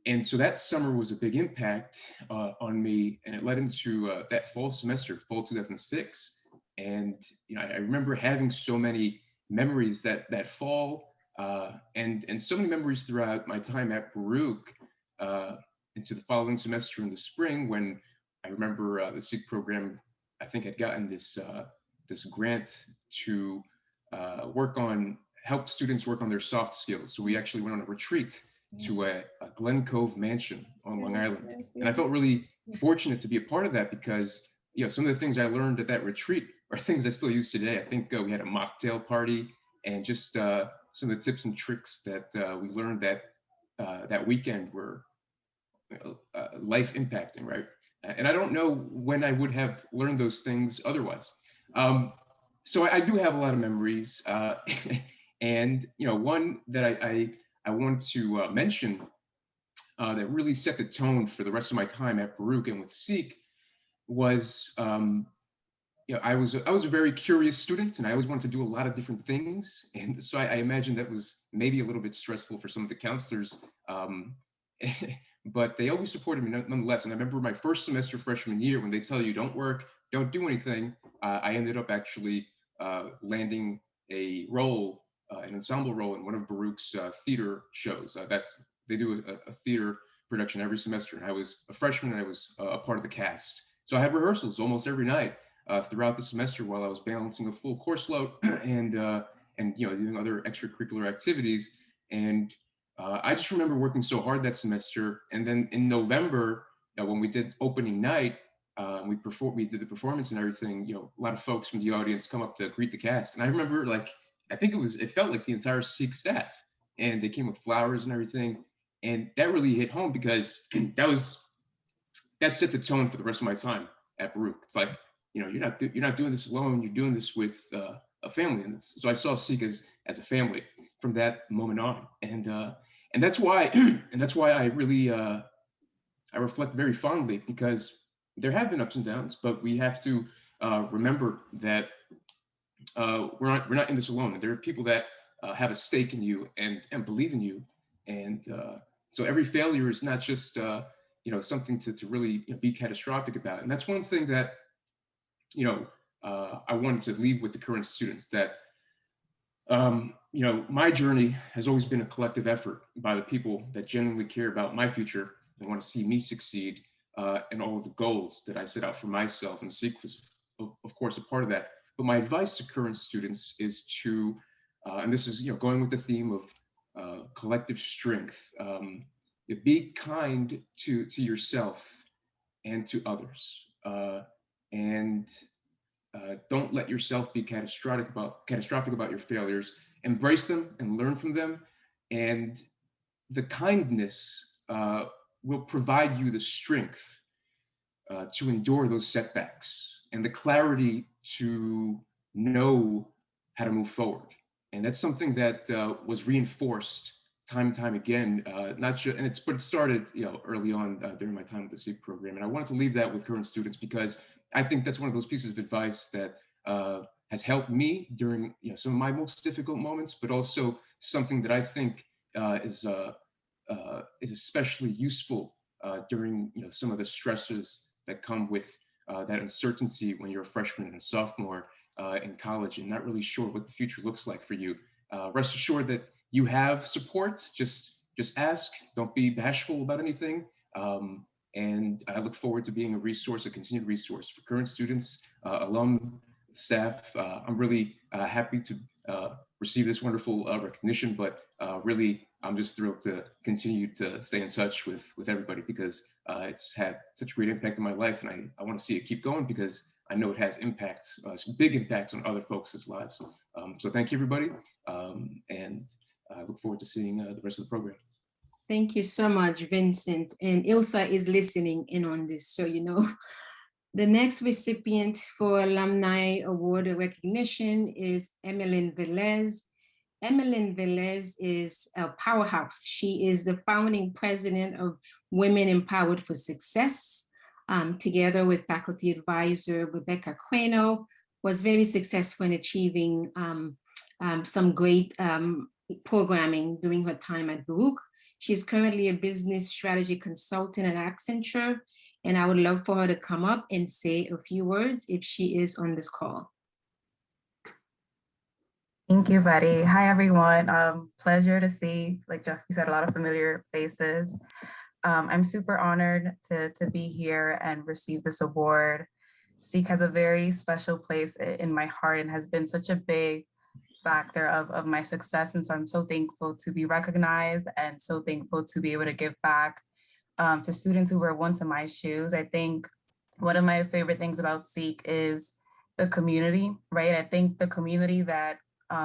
And so that summer was a big impact on me, and it led into that fall semester, fall 2006. And I remember having so many memories that fall, and so many memories throughout my time at Baruch into the following semester in the spring, when I remember the SEEK program, I think, had gotten this grant to work on help students work on their soft skills. So we actually went on a retreat to a Glen Cove mansion on Long Island. And I felt really fortunate to be a part of that because, you know, some of the things I learned at that retreat are things I still use today. I think we had a mocktail party and just some of the tips and tricks that we learned that weekend were life impacting, right? And I don't know when I would have learned those things otherwise. So I do have a lot of memories. And, you know, one that I wanted to mention that really set the tone for the rest of my time at Baruch and with Seek was, you know, I was a very curious student and I always wanted to do a lot of different things. And so I imagine that was maybe a little bit stressful for some of the counselors, but they always supported me nonetheless. And I remember my first semester freshman year when they tell you don't work, don't do anything, I ended up actually landing a role, an ensemble role in one of Baruch's theater shows. They do a theater production every semester. And I was a freshman and I was a part of the cast. So I had rehearsals almost every night throughout the semester while I was balancing a full course load and you know, doing other extracurricular activities. And I just remember working so hard that semester. And then in November, when we did opening night, we did the performance and everything, you know, a lot of folks from the audience come up to greet the cast. And I remember, like, I think it felt like the entire Seek staff, and they came with flowers and everything. And that really hit home because that set the tone for the rest of my time at Baruch. It's like, you know, you're not doing this alone. You're doing this with a family. And so I saw Seek as a family from that moment on. And that's why I really I reflect very fondly, because there have been ups and downs, but we have to remember that we're not in this alone. There are people that have a stake in you and believe in you. And so every failure is not just you know, something to really, you know, be catastrophic about. And that's one thing that, you know, I wanted to leave with the current students, that you know, my journey has always been a collective effort by the people that genuinely care about my future and want to see me succeed and all of the goals that I set out for myself. And Seek was, of course, a part of that. But my advice to current students is to, and this is, you know, going with the theme of collective strength, be kind to yourself and to others, and don't let yourself be catastrophic about your failures. Embrace them and learn from them, and the kindness will provide you the strength to endure those setbacks and the clarity to know how to move forward. And that's something that was reinforced time and time again, but it started, you know, early on during my time with the Seek program. And I wanted to leave that with current students because I think that's one of those pieces of advice that has helped me during, you know, some of my most difficult moments, but also something that I think is especially useful during, you know, some of the stresses that come with that uncertainty when you're a freshman and a sophomore in college and not really sure what the future looks like for you. Rest assured that you have support. Just ask. Don't be bashful about anything. And I look forward to being a continued resource for current students, alum, staff. I'm really happy to receive this wonderful recognition, but really, I'm just thrilled to continue to stay in touch with everybody because it's had such a great impact on my life, and I want to see it keep going because I know it has impacts, some big impacts on other folks' lives. So thank you, everybody, and I look forward to seeing the rest of the program. Thank you so much, Vincent. And Ilsa is listening in on this, so you know. The next recipient for Alumni Award Recognition is Emeline Velez. Emeline Velez is a powerhouse. She is the founding president of Women Empowered for Success. Together with faculty advisor Rebecca Queno, was very successful in achieving some great programming during her time at Baruch. She's currently a business strategy consultant at Accenture, and I would love for her to come up and say a few words if she is on this call. Thank you, Betty. Hi, everyone. Pleasure to see, like Jeffrey said, a lot of familiar faces. I'm super honored to be here and receive this award. Seek has a very special place in my heart and has been such a big factor of my success. And so I'm so thankful to be recognized and so thankful to be able to give back to students who were once in my shoes. I think one of my favorite things about SEEK is the community, right? I think the community that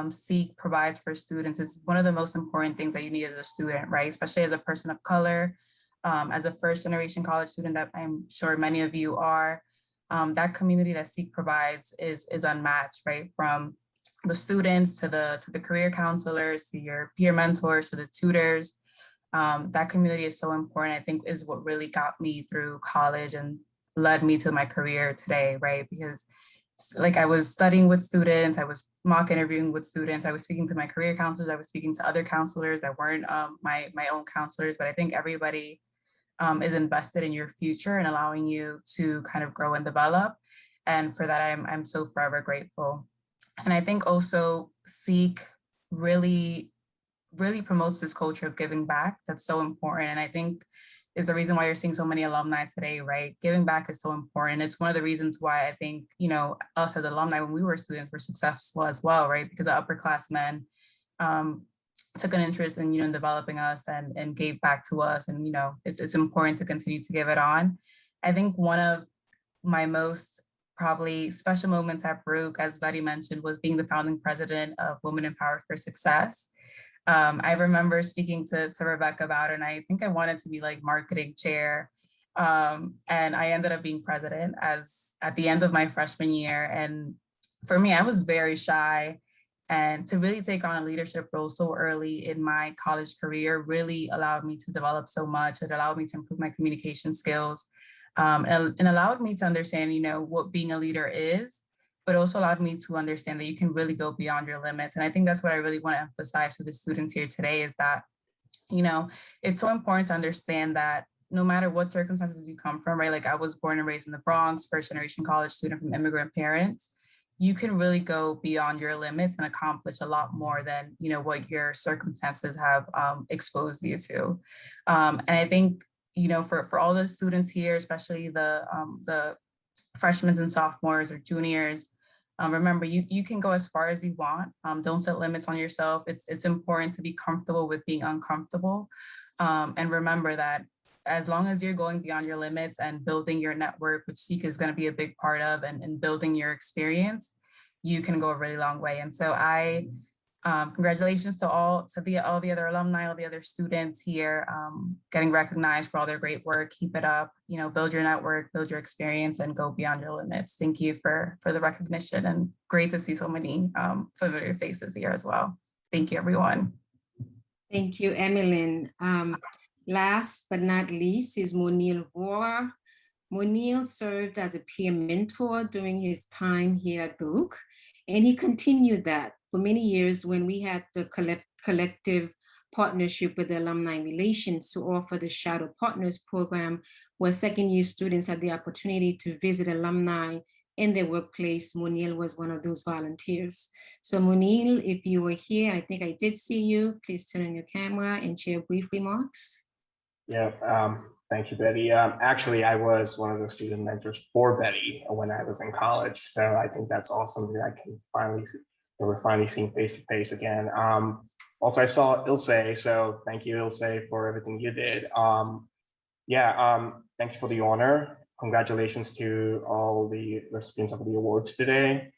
SEEK provides for students is one of the most important things that you need as a student, right? Especially as a person of color, as a first generation college student that I'm sure many of you are. That community that SEEK provides is unmatched, right? From the students to the career counselors, to your peer mentors, to the tutors. That community is so important, I think, is what really got me through college and led me to my career today, right? Because like I was studying with students, I was mock interviewing with students, I was speaking to my career counselors, I was speaking to other counselors that weren't my own counselors, but I think everybody is invested in your future and allowing you to kind of grow and develop. And for that, I'm so forever grateful. And I think also SEEK really promotes this culture of giving back. That's so important. And I think is the reason why you're seeing so many alumni today, right? Giving back is so important. It's one of the reasons why I think, you know, us as alumni, when we were students, were successful as well, right? Because the upperclassmen took an interest in, you know, in developing us and gave back to us. And, you know, it's important to continue to give it on. I think one of my most probably special moments at Baruch, as Betty mentioned, was being the founding president of Women Empowered for Success. I remember speaking to Rebecca about it, and I think I wanted to be like marketing chair. And I ended up being president at the end of my freshman year. And for me, I was very shy. And to really take on a leadership role so early in my college career really allowed me to develop so much. It allowed me to improve my communication skills and allowed me to understand, you know, what being a leader is, but also allowed me to understand that you can really go beyond your limits. And I think that's what I really want to emphasize to the students here today is that, you know, it's so important to understand that no matter what circumstances you come from, right? Like I was born and raised in the Bronx, first generation college student from immigrant parents. You can really go beyond your limits and accomplish a lot more than, you know, what your circumstances have exposed you to. And I think, you know, for all the students here, especially the freshmen and sophomores or juniors, remember, you can go as far as you want. Don't set limits on yourself. It's important to be comfortable with being uncomfortable. And remember that as long as you're going beyond your limits and building your network, which SEEK is going to be a big part of, and building your experience, you can go a really long way. And so congratulations to all the other alumni, all the other students here, getting recognized for all their great work. Keep it up, you know, build your network, build your experience, and go beyond your limits. Thank you for the recognition, and great to see so many familiar faces here as well. Thank you, everyone. Thank you, Emmeline. Last but not least is Monil Vora. Monil served as a peer mentor during his time here at Baruch, and he continued that for many years when we had the collective partnership with the Alumni Relations to offer the Shadow Partners program, where second-year students had the opportunity to visit alumni in their workplace. Monil was one of those volunteers. So Monil, if you were here, I think I did see you, please turn on your camera and share brief remarks. Yeah, thank you, Betty. Actually, I was one of the student mentors for Betty when I was in college. So I think that's awesome that we're finally seeing face to face again. Also, I saw Ilse, so thank you, Ilse, for everything you did. Thank you for the honor. Congratulations to all the recipients of the awards today.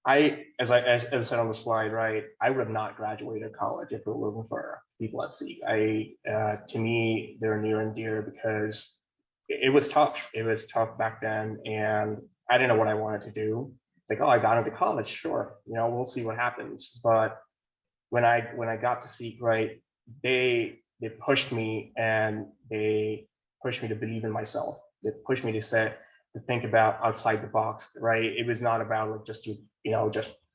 As I said on the slide, right, I would have not graduated college if it wasn't for people at SEEK. To me, they're near and dear because it was tough. It was tough back then, and I didn't know what I wanted to do. Like, oh, I got into college, sure, you know, we'll see what happens. But when I got to SEEK, right, they pushed me, and they pushed me to believe in myself. They pushed me to think about outside the box, right? It was not about like just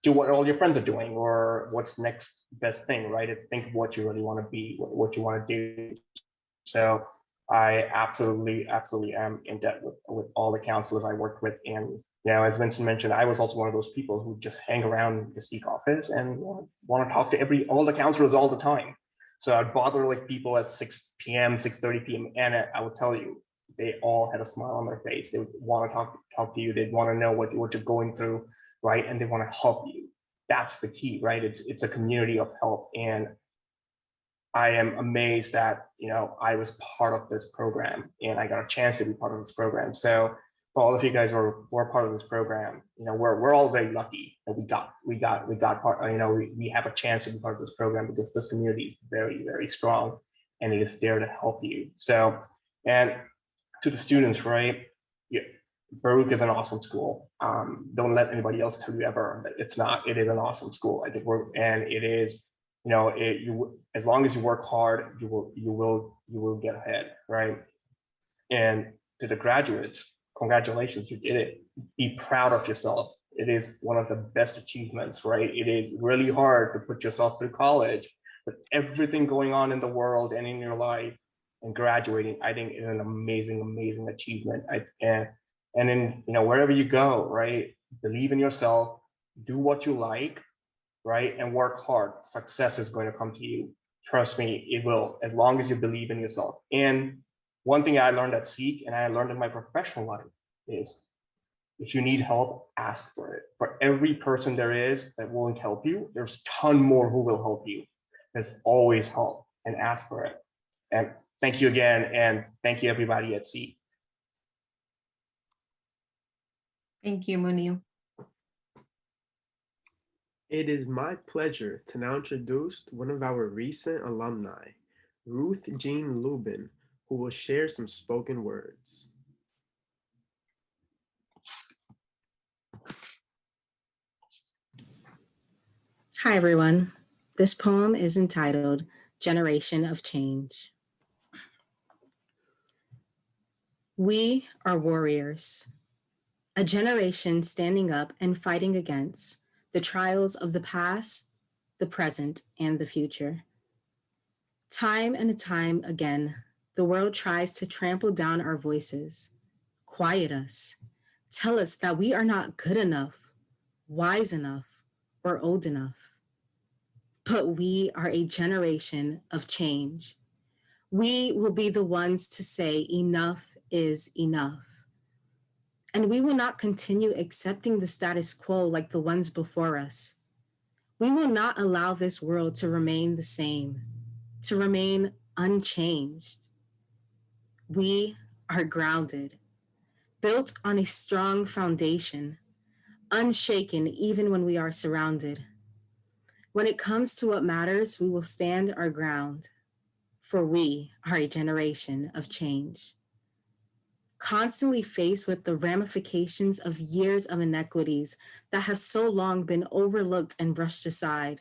do what all your friends are doing or what's the next best thing, right? It's think of what you really want to be, what you want to do. So I absolutely am in debt with all the counselors I worked with. And, you know, as Vincent mentioned, I was also one of those people who just hang around the SEEK office and want to talk to all the counselors all the time. So I'd bother like people at 6 p.m., 6:30 p.m. And I would tell you, they all had a smile on their face. They would want to talk to you. They'd want to know what you're going through, right? And they want to help you. that's the key, right? It's a community of help. And I am amazed that, I was part of this program and I got a chance to be part of this program. So for all of you guys who are part of this program, we're all very lucky that we got part, we have a chance to be part of this program because this community is very, very strong and it is there to help you. So, and to the students, right? Yeah, Baruch is an awesome school. Don't let anybody else tell you ever that it's not. It is an awesome school. I think it is. As long as you work hard, you will get ahead, right? And to the graduates, congratulations, you did it. Be proud of yourself. It is one of the best achievements, right? It is really hard to put yourself through college, but everything going on in the world and in your life and graduating, I think is an amazing, amazing achievement. And then, wherever you go, right? Believe in yourself, do what you like, right? And work hard. Success is going to come to you. Trust me, it will, as long as you believe in yourself. And one thing I learned at Seek and I learned in my professional life is if you need help, ask for it. For every person there is that won't help you, there's a ton more who will help you. There's always help, and ask for it. And thank you again. And thank you everybody at Seek. Thank you, Munil. It is my pleasure to now introduce one of our recent alumni, Ruth Jean Lubin, who will share some spoken words. Hi, everyone. This poem is entitled Generation of Change. We are warriors, a generation standing up and fighting against the trials of the past, the present, and the future. Time and time again, the world tries to trample down our voices, quiet us, tell us that we are not good enough, wise enough, or old enough. But we are a generation of change. We will be the ones to say enough is enough. And we will not continue accepting the status quo like the ones before us. We will not allow this world to remain the same, to remain unchanged. We are grounded, built on a strong foundation, unshaken even when we are surrounded. When it comes to what matters, we will stand our ground, for we are a generation of change. Constantly faced with the ramifications of years of inequities that have so long been overlooked and brushed aside.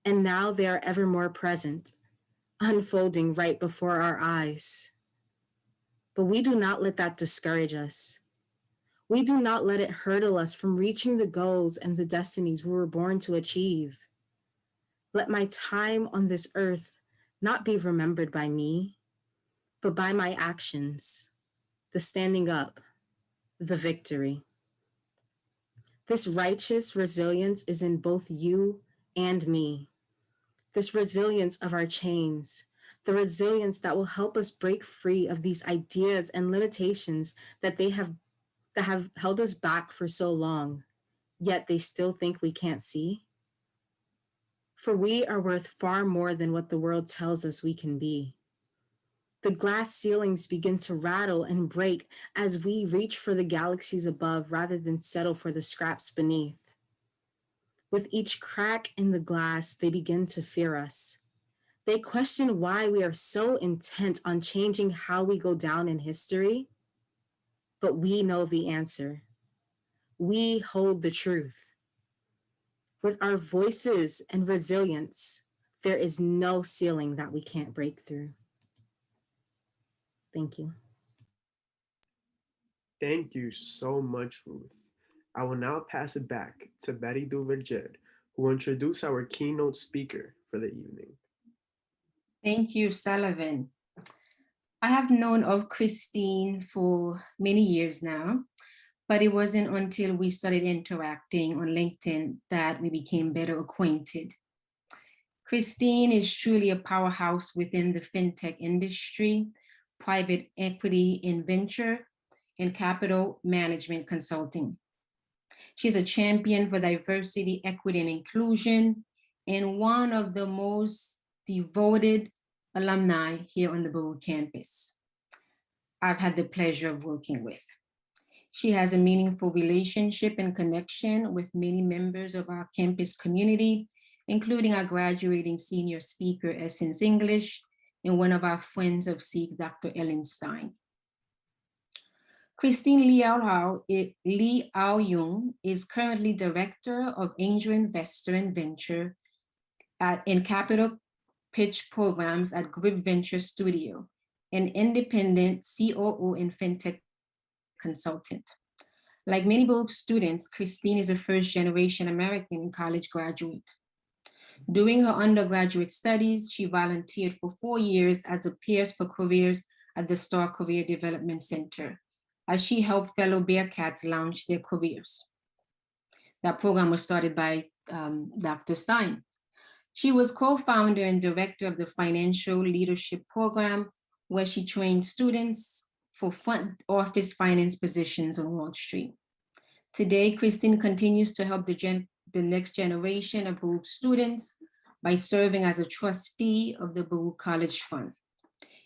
And now they are ever more present, unfolding right before our eyes. But we do not let that discourage us. We do not let it hurdle us from reaching the goals and the destinies we were born to achieve. Let my time on this earth not be remembered by me, but by my actions. The standing up, the victory. This righteous resilience is in both you and me. This resilience of our chains, the resilience that will help us break free of these ideas and limitations that have held us back for so long, yet they still think we can't see. For we are worth far more than what the world tells us we can be. The glass ceilings begin to rattle and break as we reach for the galaxies above rather than settle for the scraps beneath. With each crack in the glass, they begin to fear us. They question why we are so intent on changing how we go down in history. But we know the answer. We hold the truth. With our voices and resilience, there is no ceiling that we can't break through. Thank you. Thank you so much, Ruth. I will now pass it back to Betty Duverger, who will introduce our keynote speaker for the evening. Thank you, Sullivan. I have known of Christine for many years now, but it wasn't until we started interacting on LinkedIn that we became better acquainted. Christine is truly a powerhouse within the fintech industry, private equity in venture, and capital management consulting. She's a champion for diversity, equity, and inclusion, and one of the most devoted alumni here on the Baruch campus I've had the pleasure of working with. She has a meaningful relationship and connection with many members of our campus community, including our graduating senior speaker, Essence English, and one of our friends of SEEK, Dr. Ellen Stein. Christine Li-Auyeung is currently Director of Angel Investor and Venture in Capital Pitch Programs at Grip Venture Studio, an independent COO and FinTech consultant. Like many Baruch students, Christine is a first-generation American college graduate. During her undergraduate studies, she volunteered for 4 years as a Peers for Careers at the Star Career Development Center, as she helped fellow Bearcats launch their careers. That program was started by Dr. Stein. She was co-founder and director of the Financial Leadership Program, where she trained students for front office finance positions on Wall Street. Today, Christine continues to help the next generation of Baruch students by serving as a trustee of the Baruch College Fund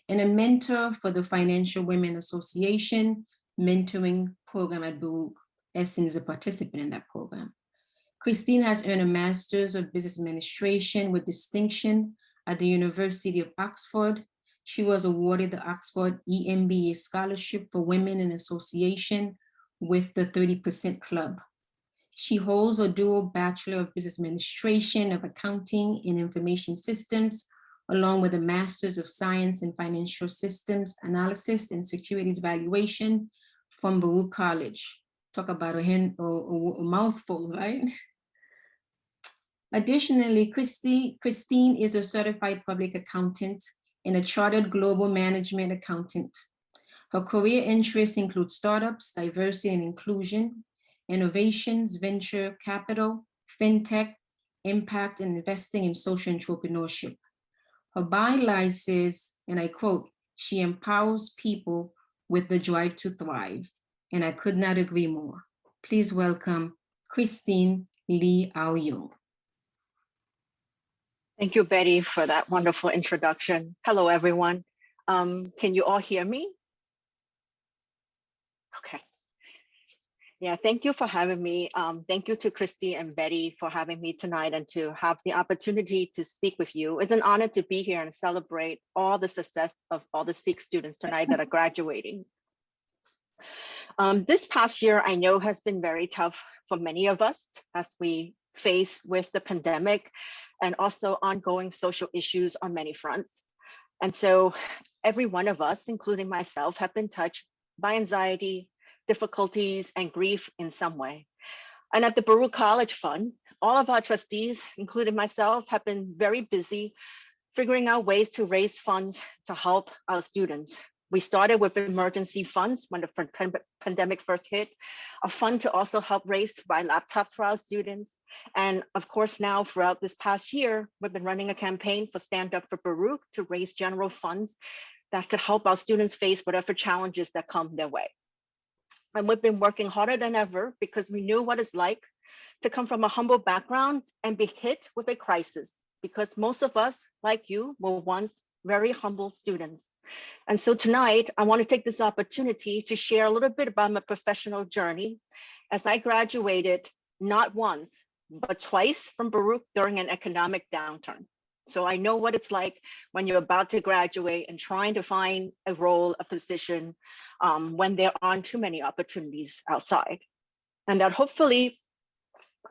and a mentor for the Financial Women Association mentoring program at Baruch. Essence is a participant in that program. Christine has earned a Master's of Business Administration with distinction at the University of Oxford. She was awarded the Oxford EMBA Scholarship for Women in Association with the 30% Club. She holds a dual Bachelor of Business Administration of Accounting and Information Systems, along with a Master's of Science in Financial Systems Analysis and Securities Valuation from Baruch College. Talk about a mouthful, right? Additionally, Christine is a certified public accountant and a chartered global management accountant. Her career interests include startups, diversity and inclusion, innovations, venture capital, fintech, impact, and investing in social entrepreneurship. Her byline says, and I quote, "She empowers people with the drive to thrive." And I could not agree more. Please welcome Christine Li-Auyeung. Thank you, Betty, for that wonderful introduction. Hello, everyone. Can you all hear me? Okay. Yeah, thank you for having me. Thank you to Christy and Betty for having me tonight and to have the opportunity to speak with you. It's an honor to be here and celebrate all the success of all the SEEK students tonight that are graduating. This past year, I know, has been very tough for many of us as we face with the pandemic and also ongoing social issues on many fronts. And so every one of us, including myself, have been touched by anxiety, difficulties, and grief in some way. And at the Baruch College Fund, all of our trustees, including myself, have been very busy figuring out ways to raise funds to help our students. We started with emergency funds when the pandemic first hit, a fund to also help raise to buy laptops for our students. And of course, now throughout this past year, we've been running a campaign for Stand Up for Baruch to raise general funds that could help our students face whatever challenges that come their way. And we've been working harder than ever because we knew what it's like to come from a humble background and be hit with a crisis, because most of us, like you, were once very humble students. And so tonight, I want to take this opportunity to share a little bit about my professional journey as I graduated not once, but twice from Baruch during an economic downturn. So I know what it's like when you're about to graduate and trying to find a role, a position, when there aren't too many opportunities outside. And that hopefully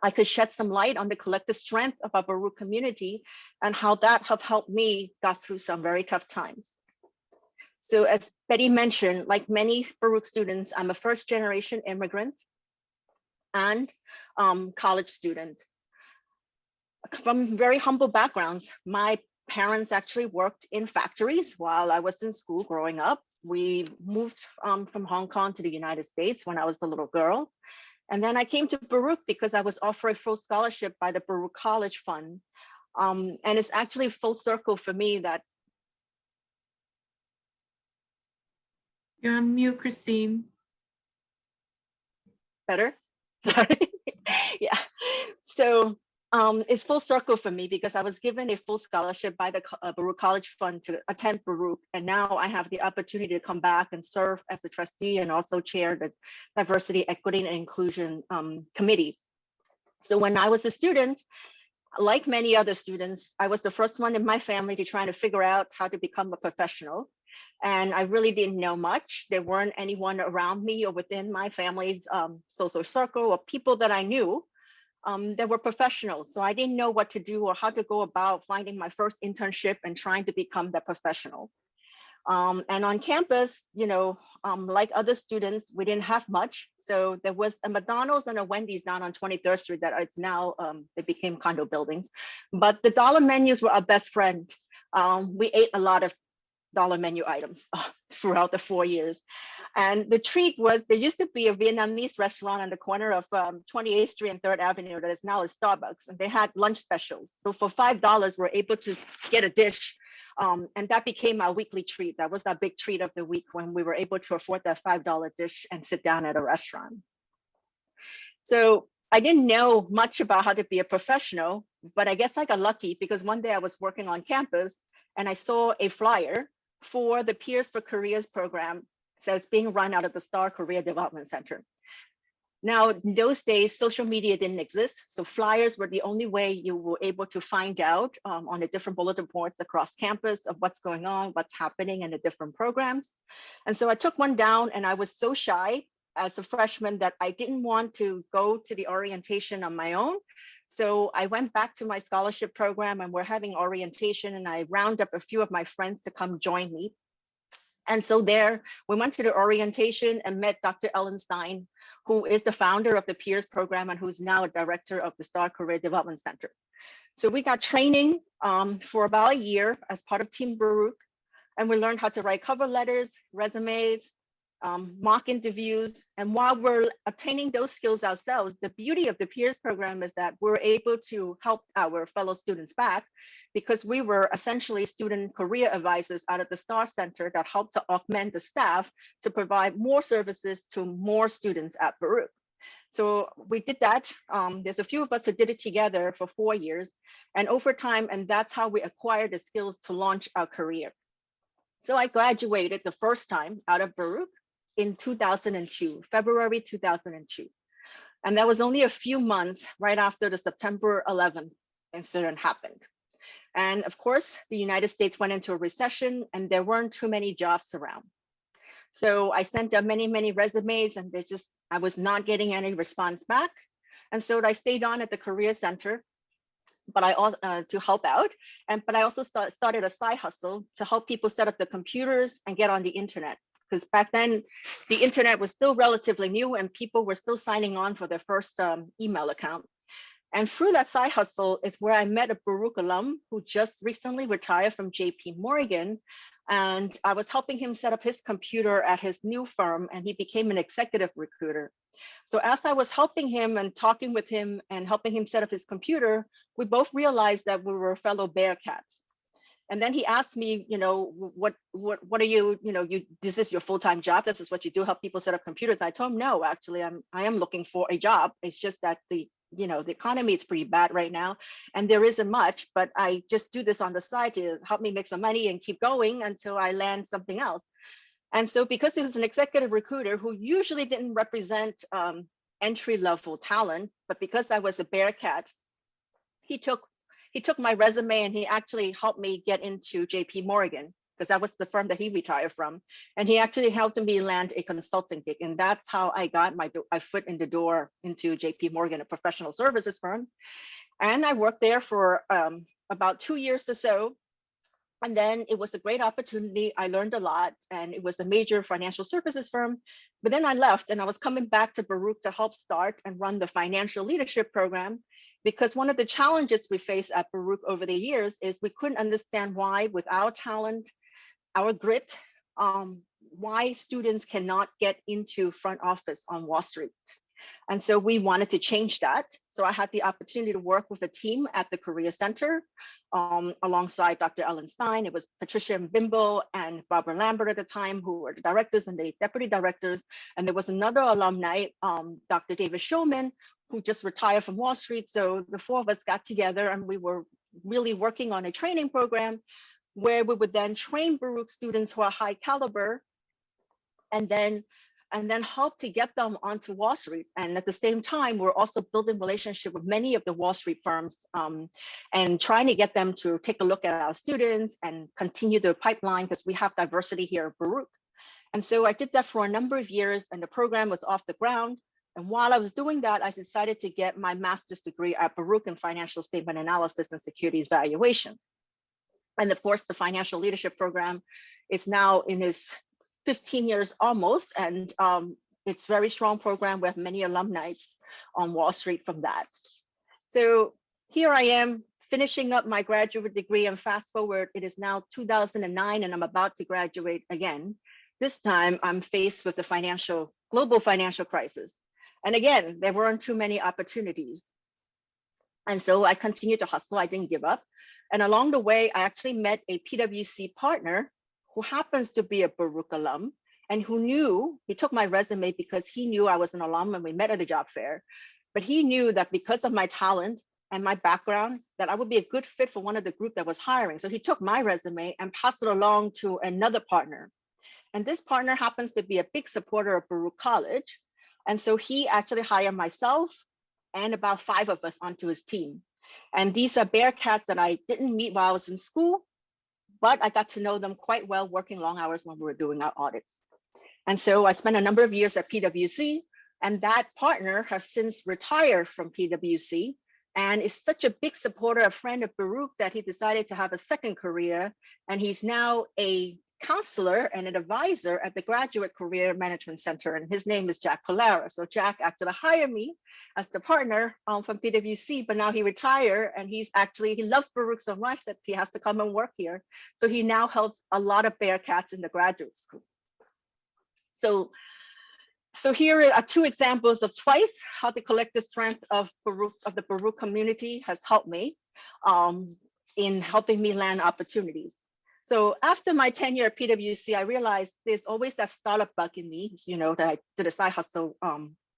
I could shed some light on the collective strength of our Baruch community and how that have helped me got through some very tough times. So as Betty mentioned, like many Baruch students, I'm a first-generation immigrant and college student. From very humble backgrounds. My parents actually worked in factories while I was in school growing up. We moved from Hong Kong to the United States when I was a little girl. And then I came to Baruch because I was offered a full scholarship by the Baruch College Fund. And it's actually full circle for me that. You're on mute, Christine. Better? Sorry. Yeah. So it's full circle for me because I was given a full scholarship by the Baruch College Fund to attend Baruch, and now I have the opportunity to come back and serve as a trustee and also chair the Diversity, Equity, and Inclusion Committee. So when I was a student, like many other students, I was the first one in my family to try to figure out how to become a professional. And I really didn't know much. There weren't anyone around me or within my family's social circle or people that I knew that were professionals. So I didn't know what to do or how to go about finding my first internship and trying to become that professional. And on campus, like other students, we didn't have much. So there was a McDonald's and a Wendy's down on 23rd Street that it's now, they became condo buildings. But the dollar menus were our best friend. We ate a lot of dollar menu items throughout the 4 years. And the treat was, there used to be a Vietnamese restaurant on the corner of 28th Street and 3rd Avenue that is now a Starbucks, and they had lunch specials. So for $5, we're able to get a dish, and that became our weekly treat. That was our big treat of the week when we were able to afford that $5 dish and sit down at a restaurant. So I didn't know much about how to be a professional, but I guess I got lucky because one day I was working on campus and I saw a flyer for the Peers for Careers program that's being run out of the Star Career Development Center. Now, in those days, social media didn't exist, so flyers were the only way you were able to find out on the different bulletin boards across campus of what's going on, what's happening in the different programs. And so I took one down, and I was so shy as a freshman that I didn't want to go to the orientation on my own. So I went back to my scholarship program, and we're having orientation, and I round up a few of my friends to come join me. And so there, we went to the orientation and met Dr. Ellen Stein, who is the founder of the Peers program and who's now a director of the Star Career Development Center. So we got training for about a year as part of Team Baruch, and we learned how to write cover letters, resumes, mock interviews. And while we're obtaining those skills ourselves, the beauty of the Peers program is that we're able to help our fellow students back because we were essentially student career advisors out of the STAR Center that helped to augment the staff to provide more services to more students at Baruch. So we did that. There's a few of us who did it together for 4 years and over time, and that's how we acquired the skills to launch our career. So I graduated the first time out of Baruch in 2002, February 2002. And that was only a few months right after the September 11th incident happened. And of course, the United States went into a recession and there weren't too many jobs around. So I sent out many, many resumes and I was not getting any response back. And so I stayed on at the Career Center, but I also to help out. But I also started a side hustle to help people set up the computers and get on the internet. Because back then, the internet was still relatively new and people were still signing on for their first email account. And through that side hustle is where I met a Baruch alum who just recently retired from JP Morgan. And I was helping him set up his computer at his new firm, and he became an executive recruiter. So as I was helping him and talking with him and helping him set up his computer, we both realized that we were fellow Bearcats. And then he asked me, what are you, this is your full-time job. This is what you do, help people set up computers. I told him, no, actually, I am looking for a job. It's just that the economy is pretty bad right now and there isn't much, but I just do this on the side to help me make some money and keep going until I land something else. And so because he was an executive recruiter who usually didn't represent entry-level talent, but because I was a Bearcat, he took my resume and he actually helped me get into JP Morgan because that was the firm that he retired from. And he actually helped me land a consulting gig. And that's how I got my foot in the door into JP Morgan, a professional services firm. And I worked there for about 2 years or so. And then it was a great opportunity. I learned a lot and it was a major financial services firm. But then I left and I was coming back to Baruch to help start and run the financial leadership program. Because one of the challenges we face at Baruch over the years is we couldn't understand why, with our talent, our grit, why students cannot get into front office on Wall Street. And so we wanted to change that. So I had the opportunity to work with a team at the Career Center alongside Dr. Ellen Stein. It was Patricia Bimbo and Barbara Lambert at the time, who were the directors and the deputy directors. And there was another alumni, Dr. David Shulman, who just retired from Wall Street. So the four of us got together and we were really working on a training program where we would then train Baruch students who are high caliber and then help to get them onto Wall Street. And at the same time, we're also building relationship with many of the Wall Street firms and trying to get them to take a look at our students and continue the pipeline, because we have diversity here at Baruch. And so I did that for a number of years and the program was off the ground. And while I was doing that, I decided to get my master's degree at Baruch in financial statement analysis and securities valuation. And of course, the financial leadership program is now in its 15 years almost, and it's a very strong program with many alumni on Wall Street from that. So here I am finishing up my graduate degree, and fast forward, it is now 2009 and I'm about to graduate again. This time I'm faced with the global financial crisis. And again, there weren't too many opportunities. And so I continued to hustle, I didn't give up. And along the way, I actually met a PwC partner who happens to be a Baruch alum and he took my resume because he knew I was an alum and we met at a job fair, but he knew that because of my talent and my background, that I would be a good fit for one of the group that was hiring. So he took my resume and passed it along to another partner. And this partner happens to be a big supporter of Baruch College. And so he actually hired myself and about 5 of us onto his team. And these are Bearcats that I didn't meet while I was in school, but I got to know them quite well working long hours when we were doing our audits. And so I spent a number of years at PwC, and that partner has since retired from PwC and is such a big supporter, a friend of Baruch, that he decided to have a second career. And he's now a counselor and an advisor at the Graduate Career Management Center, and his name is Jack Pollara. So Jack actually hired me as the partner from PwC, but now he retired, and he loves Baruch so much that he has to come and work here. So he now helps a lot of Bearcats in the graduate school. So here are 2 examples of twice how the collective strength of the Baruch community has helped me in helping me land opportunities. So after my tenure at PwC, I realized there's always that startup bug in me, that I did a side hustle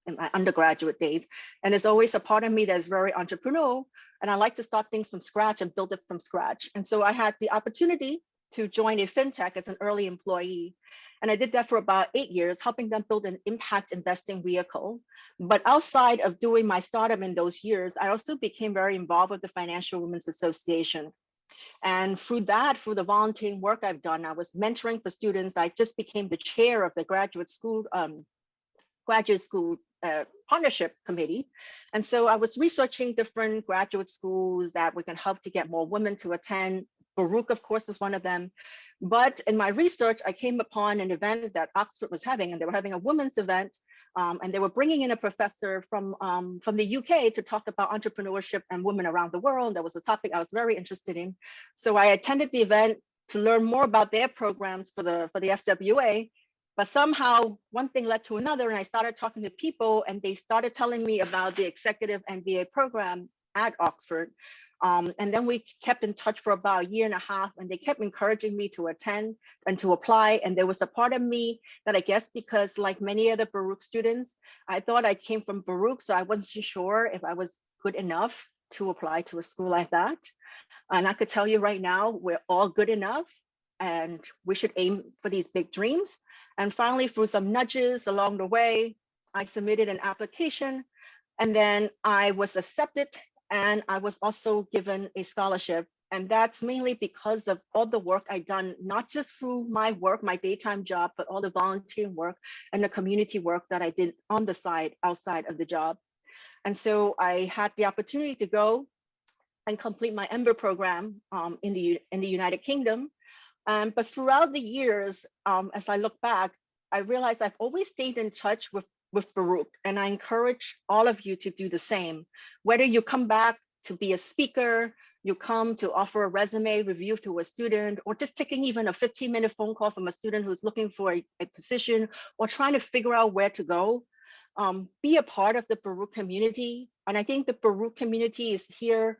in my undergraduate days. And there's always a part of me that is very entrepreneurial. And I like to start things from scratch and build it from scratch. And so I had the opportunity to join a fintech as an early employee. And I did that for about 8 years, helping them build an impact investing vehicle. But outside of doing my startup in those years, I also became very involved with the Financial Women's Association. And through the volunteering work I've done, I was mentoring for students. I just became the chair of the graduate school partnership committee. And so I was researching different graduate schools that we can help to get more women to attend. Baruch, of course, is one of them. But in my research, I came upon an event that Oxford was having, and they were having a women's event. And they were bringing in a professor from the UK to talk about entrepreneurship and women around the world. That was a topic I was very interested in. So I attended the event to learn more about their programs for the FWA. But somehow one thing led to another, and I started talking to people, and they started telling me about the executive MBA program at Oxford. And then we kept in touch for about 1.5 years, and they kept encouraging me to attend and to apply. And there was a part of me that, I guess, because like many other Baruch students, I thought I came from Baruch, so I wasn't sure if I was good enough to apply to a school like that. And I could tell you right now, we're all good enough, and we should aim for these big dreams. And finally, through some nudges along the way, I submitted an application, and then I was accepted. And I was also given a scholarship. And that's mainly because of all the work I've done, not just through my work, my daytime job, but all the volunteering work and the community work that I did on the side, outside of the job. And so I had the opportunity to go and complete my EMBER program in the United Kingdom. But throughout the years, as I look back, I realized I've always stayed in touch with Baruch, and I encourage all of you to do the same. Whether you come back to be a speaker, you come to offer a resume review to a student, or just taking even a 15-minute phone call from a student who's looking for a position or trying to figure out where to go, be a part of the Baruch community. And I think the Baruch community is here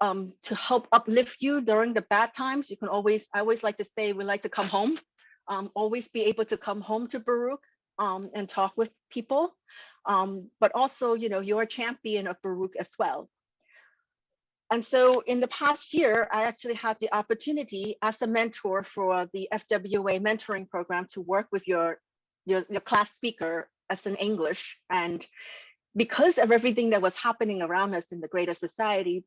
to help uplift you during the bad times. You can always, I always like to say, we like to come home, always be able to come home to Baruch and talk with people. But also, you know, you're a champion of Baruch as well. And so in the past year, I actually had the opportunity as a mentor for the FWA mentoring program to work with your class speaker as an English. And because of everything that was happening around us in the greater society,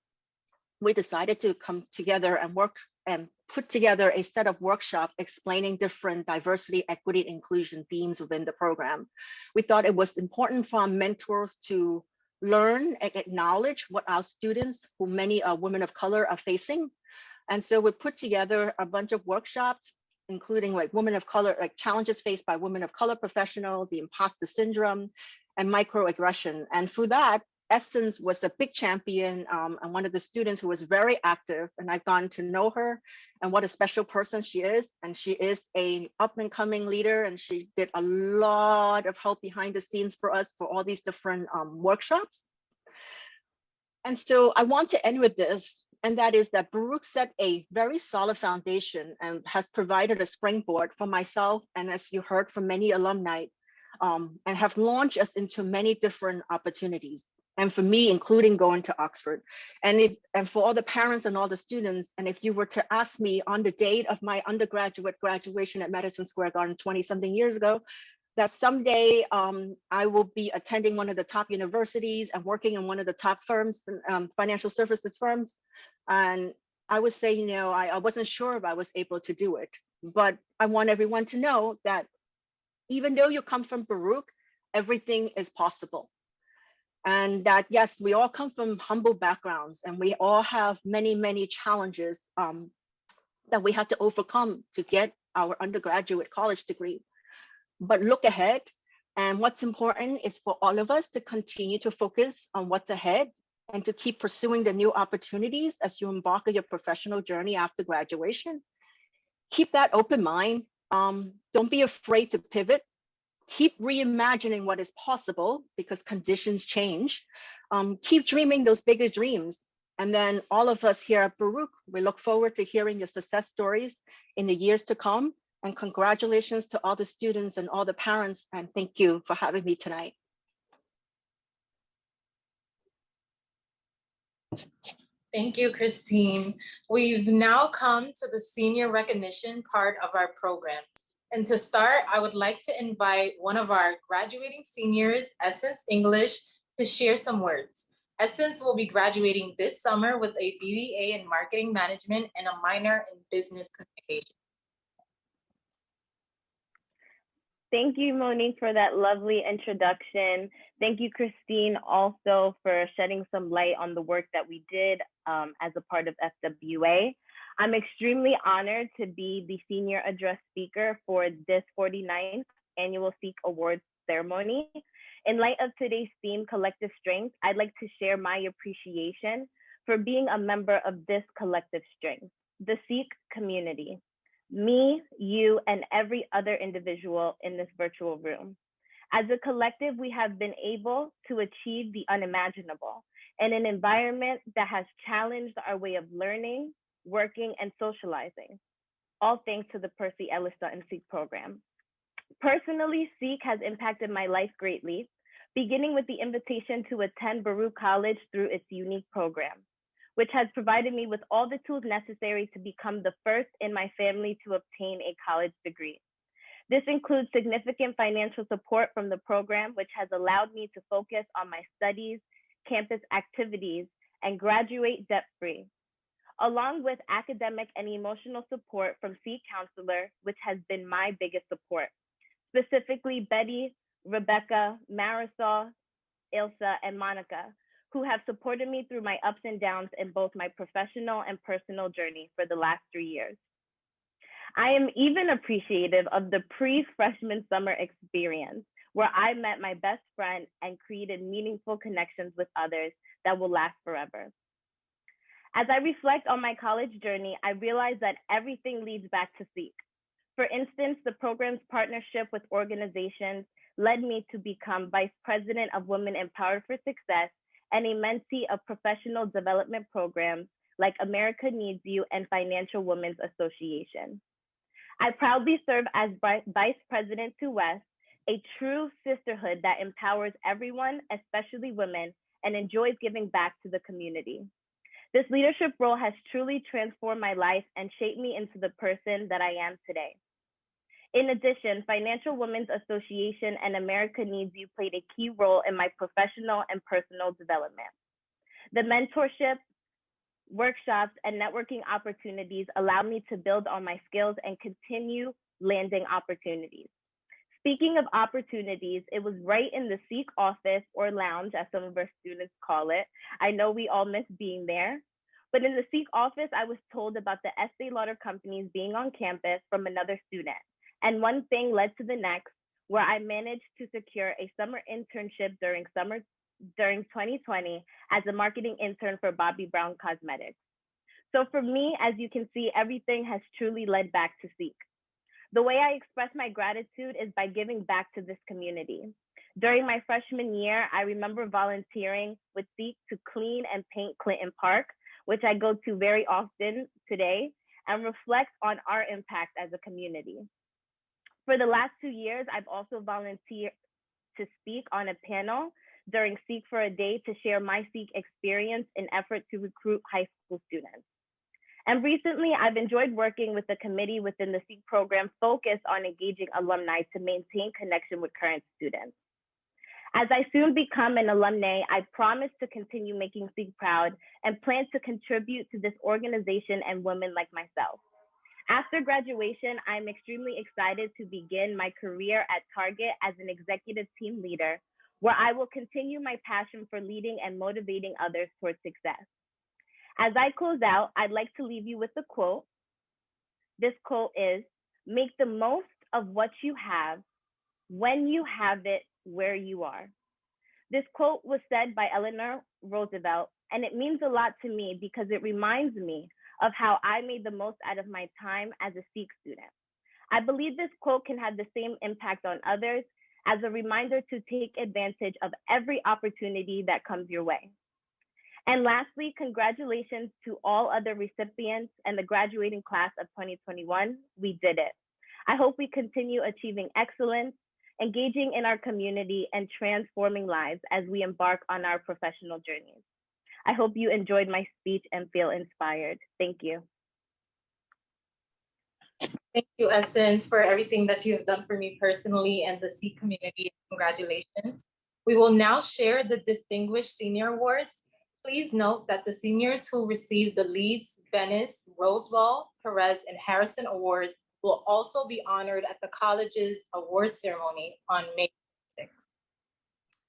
we decided to come together and work and put together a set of workshops explaining different diversity, equity, and inclusion themes within the program. We thought it was important for our mentors to learn and acknowledge what our students, who many are women of color, are facing. And so we put together a bunch of workshops, including like women of color, like challenges faced by women of color professionals, the imposter syndrome, and microaggression. And through that, Essence was a big champion and one of the students who was very active, and I've gotten to know her and what a special person she is. And she is a up and coming leader, and she did a lot of help behind the scenes for us for all these different workshops. And so I want to end with this, and that is that Baruch set a very solid foundation and has provided a springboard for myself, and as you heard from many alumni, and have launched us into many different opportunities. And for me, including going to Oxford. And for all the parents and all the students, and if you were to ask me on the date of my undergraduate graduation at Madison Square Garden 20-something years ago, that someday I will be attending one of the top universities and working in one of the top firms, financial services firms. And I would say, you know, I wasn't sure if I was able to do it, but I want everyone to know that even though you come from Baruch, everything is possible. And that, yes, we all come from humble backgrounds, and we all have many, many challenges that we had to overcome to get our undergraduate college degree. But look ahead, and what's important is for all of us to continue to focus on what's ahead and to keep pursuing the new opportunities as you embark on your professional journey after graduation. Keep that open mind. Don't be afraid to pivot. Keep reimagining what is possible because conditions change. Keep dreaming those bigger dreams. And then all of us here at Baruch, we look forward to hearing your success stories in the years to come. And congratulations to all the students and all the parents. And thank you for having me tonight. Thank you, Christine. We've now come to the senior recognition part of our program. And to start, I would like to invite one of our graduating seniors, Essence English, to share some words. Essence will be graduating this summer with a BBA in Marketing Management and a minor in Business Communication. Thank you, Monique, for that lovely introduction. Thank you, Christine, also for shedding some light on the work that we did as a part of FWA. I'm extremely honored to be the senior address speaker for this 49th annual SEEK Awards ceremony. In light of today's theme, Collective Strength, I'd like to share my appreciation for being a member of this collective strength, the SEEK community, me, you, and every other individual in this virtual room. As a collective, we have been able to achieve the unimaginable in an environment that has challenged our way of learning, working, and socializing, all thanks to the Percy Ellis Sutton SEEK program. Personally, SEEK has impacted my life greatly, beginning with the invitation to attend Baruch College through its unique program, which has provided me with all the tools necessary to become the first in my family to obtain a college degree. This includes significant financial support from the program, which has allowed me to focus on my studies, campus activities, and graduate debt-free, along with academic and emotional support from SEEK Counselor, which has been my biggest support, specifically Betty, Rebecca, Marisol, Ilsa, and Monica, who have supported me through my ups and downs in both my professional and personal journey for the last 3 years. I am even appreciative of the pre-freshman summer experience, where I met my best friend and created meaningful connections with others that will last forever. As I reflect on my college journey, I realize that everything leads back to SEEK. For instance, the program's partnership with organizations led me to become Vice President of Women Empowered for Success and a mentee of professional development programs like America Needs You and Financial Women's Association. I proudly serve as Vice President to West, a true sisterhood that empowers everyone, especially women, and enjoys giving back to the community. This leadership role has truly transformed my life and shaped me into the person that I am today. In addition, Financial Women's Association and America Needs You played a key role in my professional and personal development. The mentorship, workshops, and networking opportunities allowed me to build on my skills and continue landing opportunities. Speaking of opportunities, it was right in the SEEK office or lounge, as some of our students call it. I know we all miss being there. But in the SEEK office, I was told about the Estee Lauder companies being on campus from another student. And one thing led to the next, where I managed to secure a summer internship during 2020 as a marketing intern for Bobbi Brown Cosmetics. So for me, as you can see, everything has truly led back to SEEK. The way I express my gratitude is by giving back to this community. During my freshman year, I remember volunteering with SEEK to clean and paint Clinton Park, which I go to very often today, and reflect on our impact as a community. For the last 2 years, I've also volunteered to speak on a panel during SEEK for a Day to share my SEEK experience in effort to recruit high school students. And recently, I've enjoyed working with the committee within the SEEK program focused on engaging alumni to maintain connection with current students. As I soon become an alumni, I promise to continue making SEEK proud and plan to contribute to this organization and women like myself. After graduation, I'm extremely excited to begin my career at Target as an executive team leader, where I will continue my passion for leading and motivating others towards success. As I close out, I'd like to leave you with a quote. This quote is, "Make the most of what you have when you have it where you are." This quote was said by Eleanor Roosevelt, and it means a lot to me because it reminds me of how I made the most out of my time as a SEEK student. I believe this quote can have the same impact on others as a reminder to take advantage of every opportunity that comes your way. And lastly, congratulations to all other recipients and the graduating class of 2021. We did it. I hope we continue achieving excellence, engaging in our community, and transforming lives as we embark on our professional journeys. I hope you enjoyed my speech and feel inspired. Thank you. Thank you, Essence, for everything that you have done for me personally and the SEEK community. Congratulations. We will now share the Distinguished Senior Awards. Please note that the seniors who received the Leeds, Benis, Rosewall, Perez, and Harrison Awards will also be honored at the college's award ceremony on May 6th.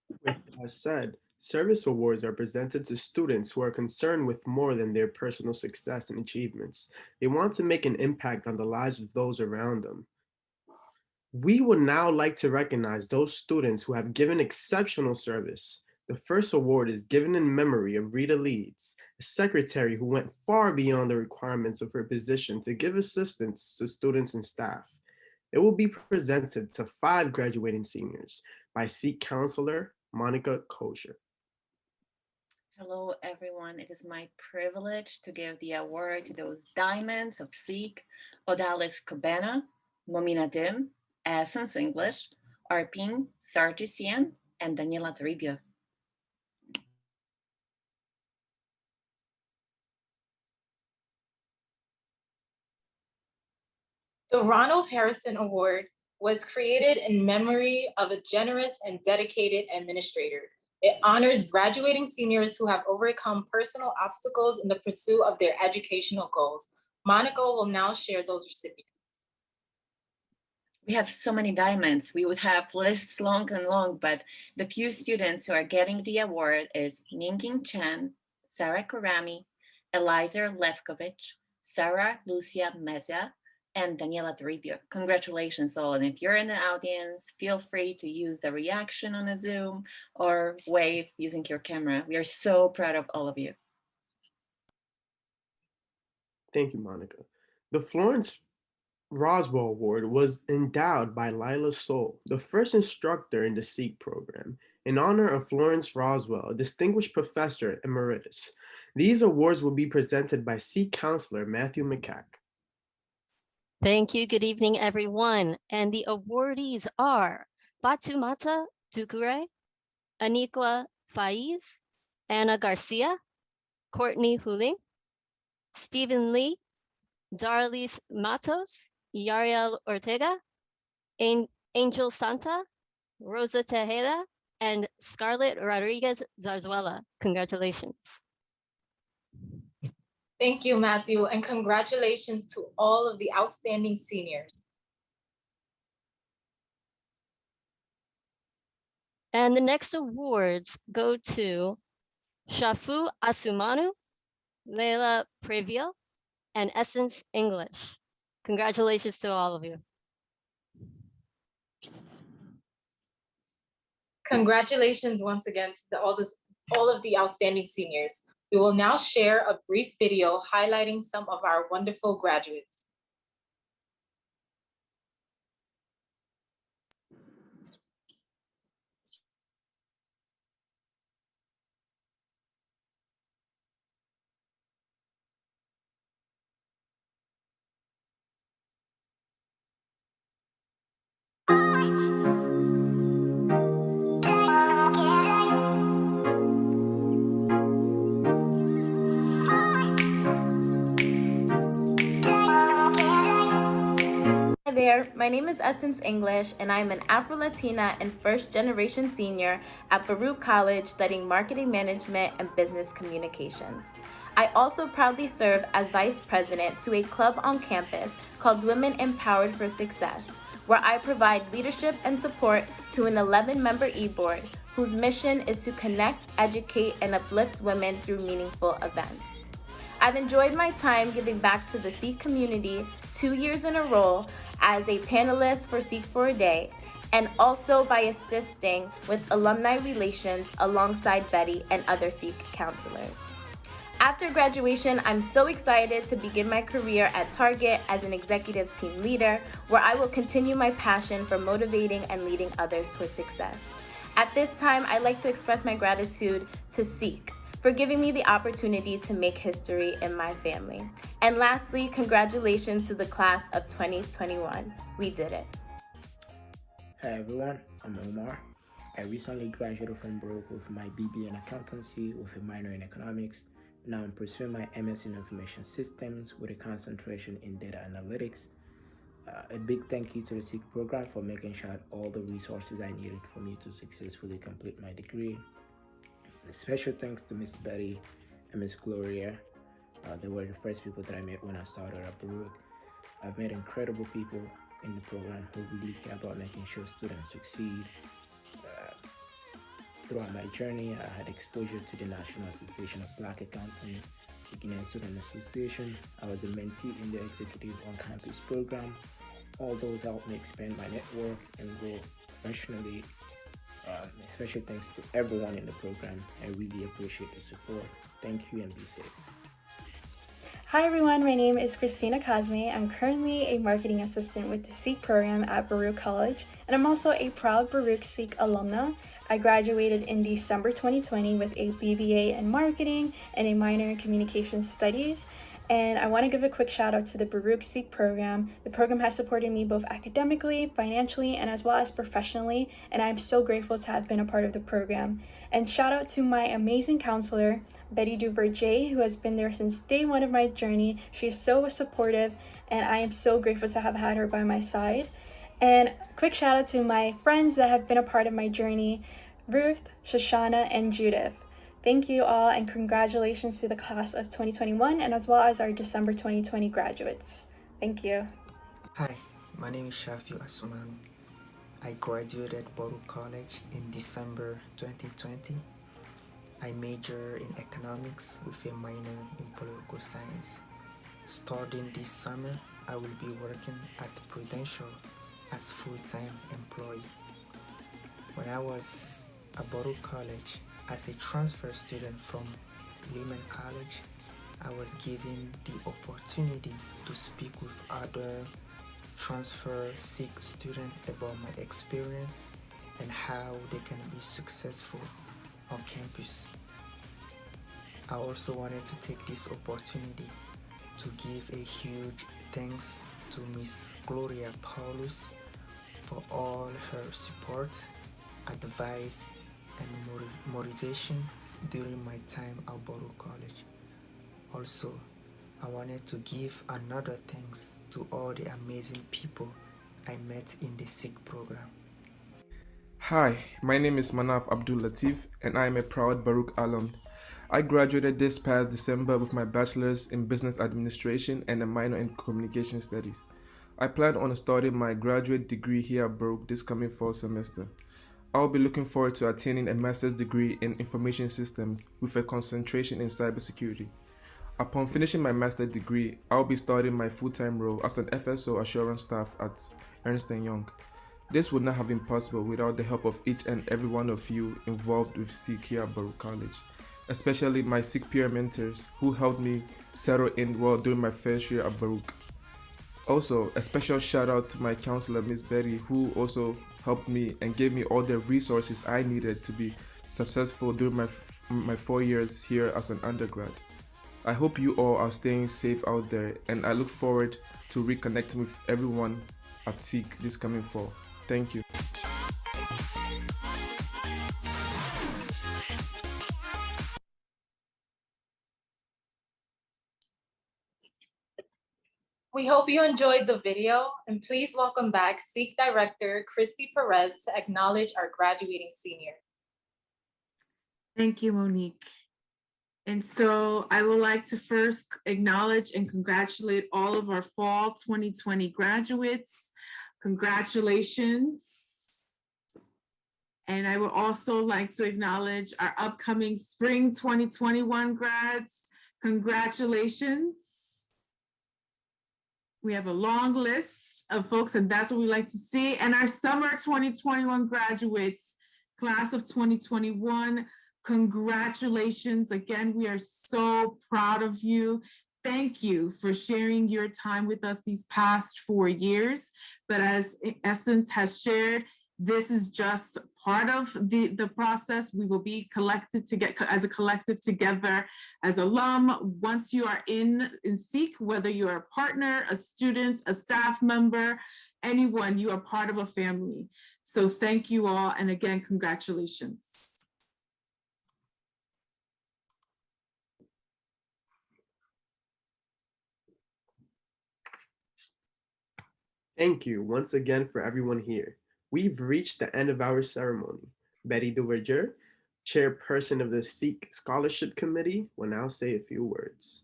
With that said, service awards are presented to students who are concerned with more than their personal success and achievements. They want to make an impact on the lives of those around them. We would now like to recognize those students who have given exceptional service. The first award is given in memory of Rita Leeds, a secretary who went far beyond the requirements of her position to give assistance to students and staff. It will be presented to 5 graduating seniors by SEEK counselor Monica Kosher. Hello, everyone. It is my privilege to give the award to those diamonds of SEEK: Odalis Kobena, Momina Dim, Essence English, Arpin Sargisian, and Daniela Toribio. The Ronald Harrison Award was created in memory of a generous and dedicated administrator. It honors graduating seniors who have overcome personal obstacles in the pursuit of their educational goals. Monica will now share those recipients. We have so many diamonds. We would have lists long and long, but the few students who are getting the award is Ningjing Chen, Sarah Karami, Eliza Levkovich, Sarah Lucia Meza, and Daniela Toribio. Congratulations all. And if you're in the audience, feel free to use the reaction on a Zoom or wave using your camera. We are so proud of all of you. Thank you, Monica. The Florence Roswell Award was endowed by Lila Soul, the first instructor in the SEEK program, in honor of Florence Roswell, a distinguished professor emeritus. These awards will be presented by SEEK counselor Matthew McCack. Thank you. Good evening, everyone. And the awardees are Fatumata Dukure, Aniqua Faiz, Anna Garcia, Courtney Huling, Stephen Lee, Darlis Matos, Yariel Ortega, Angel Santa, Rosa Tejeda, and Scarlett Rodriguez Zarzuela. Congratulations. Thank you, Matthew, and congratulations to all of the outstanding seniors. And the next awards go to Shafu Asumanu, Leila Previel, and Essence English. Congratulations to all of you. Congratulations once again to all of the outstanding seniors. We will now share a brief video highlighting some of our wonderful graduates. Hi there, my name is Essence English, and I'm an Afro-Latina and first-generation senior at Baruch College studying marketing management and business communications. I also proudly serve as vice president to a club on campus called Women Empowered for Success, where I provide leadership and support to an 11-member e-board whose mission is to connect, educate, and uplift women through meaningful events. I've enjoyed my time giving back to the SEEK community 2 years in a row as a panelist for SEEK for a Day, and also by assisting with alumni relations alongside Betty and other SEEK counselors. After graduation, I'm so excited to begin my career at Target as an executive team leader, where I will continue my passion for motivating and leading others towards success. At this time, I'd like to express my gratitude to SEEK for giving me the opportunity to make history in my family. And lastly, congratulations to the class of 2021. We did it. Hi everyone, I'm Omar. I recently graduated from Baruch with my BBA in accountancy with a minor in economics. Now I'm pursuing my MS in information systems with a concentration in data analytics. A big thank you to the SEEK program for making sure I had all the resources I needed for me to successfully complete my degree. A special thanks to Miss Betty and Miss Gloria. They were the first people that I met when I started at Baruch. I've met incredible people in the program who really care about making sure students succeed. Throughout my journey, I had exposure to the National Association of Black Accountants, the Guinean Student Association. I was a mentee in the Executive On-Campus program. All those helped me expand my network and grow professionally. Special thanks to everyone in the program. I really appreciate the support. Thank you and be safe. Hi everyone, my name is Christina Cosme. I'm currently a marketing assistant with the SEEK program at Baruch College, and I'm also a proud Baruch SEEK alumna. I graduated in December 2020 with a BBA in marketing and a minor in communication studies. And I want to give a quick shout out to the Baruch SEEK program. The program has supported me both academically, financially, and as well as professionally, and I'm so grateful to have been a part of the program. And shout out to my amazing counselor, Betty Duverger, who has been there since day one of my journey. She's so supportive, and I am so grateful to have had her by my side. And quick shout out to my friends that have been a part of my journey, Ruth, Shoshana, and Judith. Thank you all, and congratulations to the class of 2021 and as well as our December 2020 graduates. Thank you. Hi, my name is Shafi Asumanu. I graduated Baruch College in December 2020. I major in economics with a minor in political science. Starting this summer, I will be working at Prudential as full-time employee. When I was at Baruch College, as a transfer student from Lilyan College, I was given the opportunity to speak with other transfer Sikh students about my experience and how they can be successful on campus. I also wanted to take this opportunity to give a huge thanks to Miss Gloria Paulus for all her support, advice, and motivation during my time at Baruch College. Also, I wanted to give another thanks to all the amazing people I met in the Sikh program. Hi, my name is Manaf Abdul Latif and I am a proud Baruch alum. I graduated this past December with my bachelor's in business administration and a minor in communication studies. I plan on starting my graduate degree here at Baruch this coming fall semester. I'll be looking forward to attaining a master's degree in information systems with a concentration in cybersecurity. Upon finishing my master's degree, I'll be starting my full-time role as an FSO assurance staff at Ernst & Young. This would not have been possible without the help of each and every one of you involved with Sikh here at Baruch College, especially my Sikh peer mentors who helped me settle in well during my first year at Baruch. Also, a special shout out to my counselor, Miss Betty, who also helped me and gave me all the resources I needed to be successful during my 4 years here as an undergrad. I hope you all are staying safe out there, and I look forward to reconnecting with everyone at Sikh this coming fall. Thank you. We hope you enjoyed the video, and please welcome back Sikh Director Christy Perez to acknowledge our graduating seniors. Thank you, Monique. And so I would like to first acknowledge and congratulate all of our fall 2020 graduates. Congratulations. And I would also like to acknowledge our upcoming spring 2021 grads. Congratulations. We have a long list of folks, and that's what we like to see. And our summer 2021 graduates, class of 2021, congratulations. Again, we are so proud of you. Thank you for sharing your time with us these past 4 years. But as Essence has shared, this is just part of the process. We will be collected as a collective together as alum. Once you are in Sikh, whether you're a partner, a student, a staff member, anyone, you are part of a family. So thank you all. And again, congratulations. Thank you once again for everyone here. We've reached the end of our ceremony. Betty Duverger, chairperson of the Sikh Scholarship Committee, will now say a few words.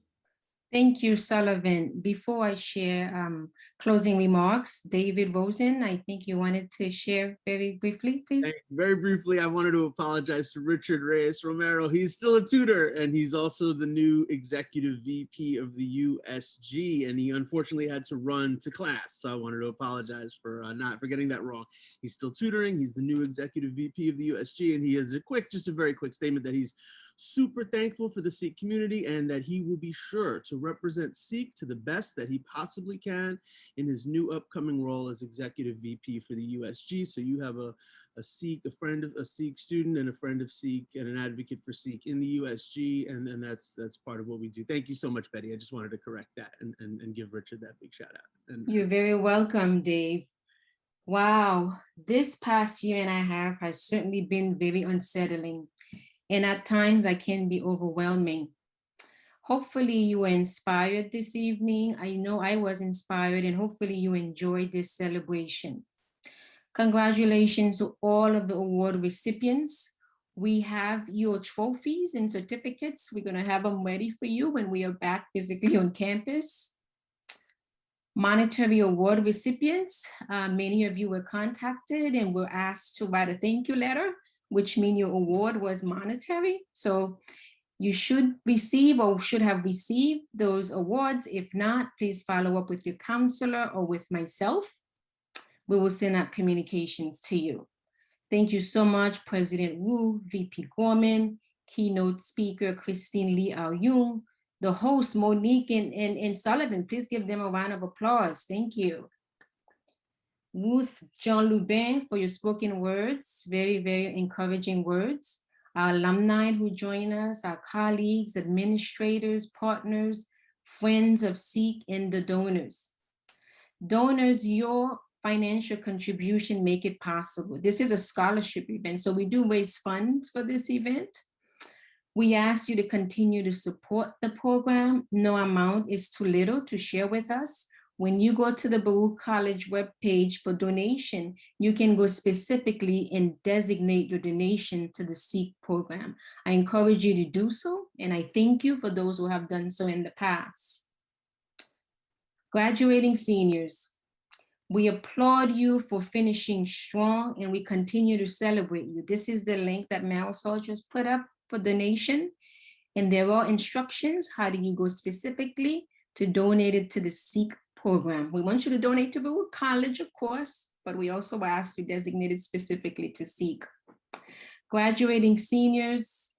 Thank you, Sullivan. Before I share closing remarks, David Rosen, I think you wanted to share very briefly, please. Very briefly, I wanted to apologize to Richard Reyes Romero. He's still a tutor, and he's also the new executive VP of the USG, and he unfortunately had to run to class. So I wanted to apologize for not getting that wrong. He's still tutoring. He's the new executive VP of the USG, and he has just a very quick statement that he's super thankful for the Sikh community and that he will be sure to represent Sikh to the best that he possibly can in his new upcoming role as executive VP for the USG. So you have a friend of a Sikh student and a friend of Sikh and an advocate for Sikh in the USG, and that's part of what we do. Thank you so much, Betty. I just wanted to correct that and give Richard that big shout out. You're very welcome, Dave. Wow, this past year and a half has certainly been very unsettling. And at times I can be overwhelming. Hopefully you were inspired this evening. I know I was inspired, and hopefully you enjoyed this celebration. Congratulations to all of the award recipients. We have your trophies and certificates. We're gonna have them ready for you when we are back physically on campus. Monetary award recipients, many of you were contacted and were asked to write a thank you letter, which means your award was monetary. So you should receive or should have received those awards. If not, please follow up with your counselor or with myself. We will send out communications to you. Thank you so much, President Wu, VP Gorman, keynote speaker Christine Li-Auyeung, the host Monique and Sullivan. Please give them a round of applause. Thank you. Ruth Jean Lubin for your spoken words, very, very encouraging words. Our alumni who join us, our colleagues, administrators, partners, friends of SEEK, and the donors. Donors, your financial contribution make it possible. This is a scholarship event, so we do raise funds for this event. We ask you to continue to support the program. No amount is too little to share with us. When you go to the Baruch College webpage for donation, you can go specifically and designate your donation to the SEEK program. I encourage you to do so, and I thank you for those who have done so in the past. Graduating seniors, we applaud you for finishing strong, and we continue to celebrate you. This is the link that Marisol just put up for donation, and there are instructions. How do you go specifically to donate it to the SEEK program? We want you to donate to Baruch College, of course, but we also ask you designate it specifically to SEEK. Graduating seniors,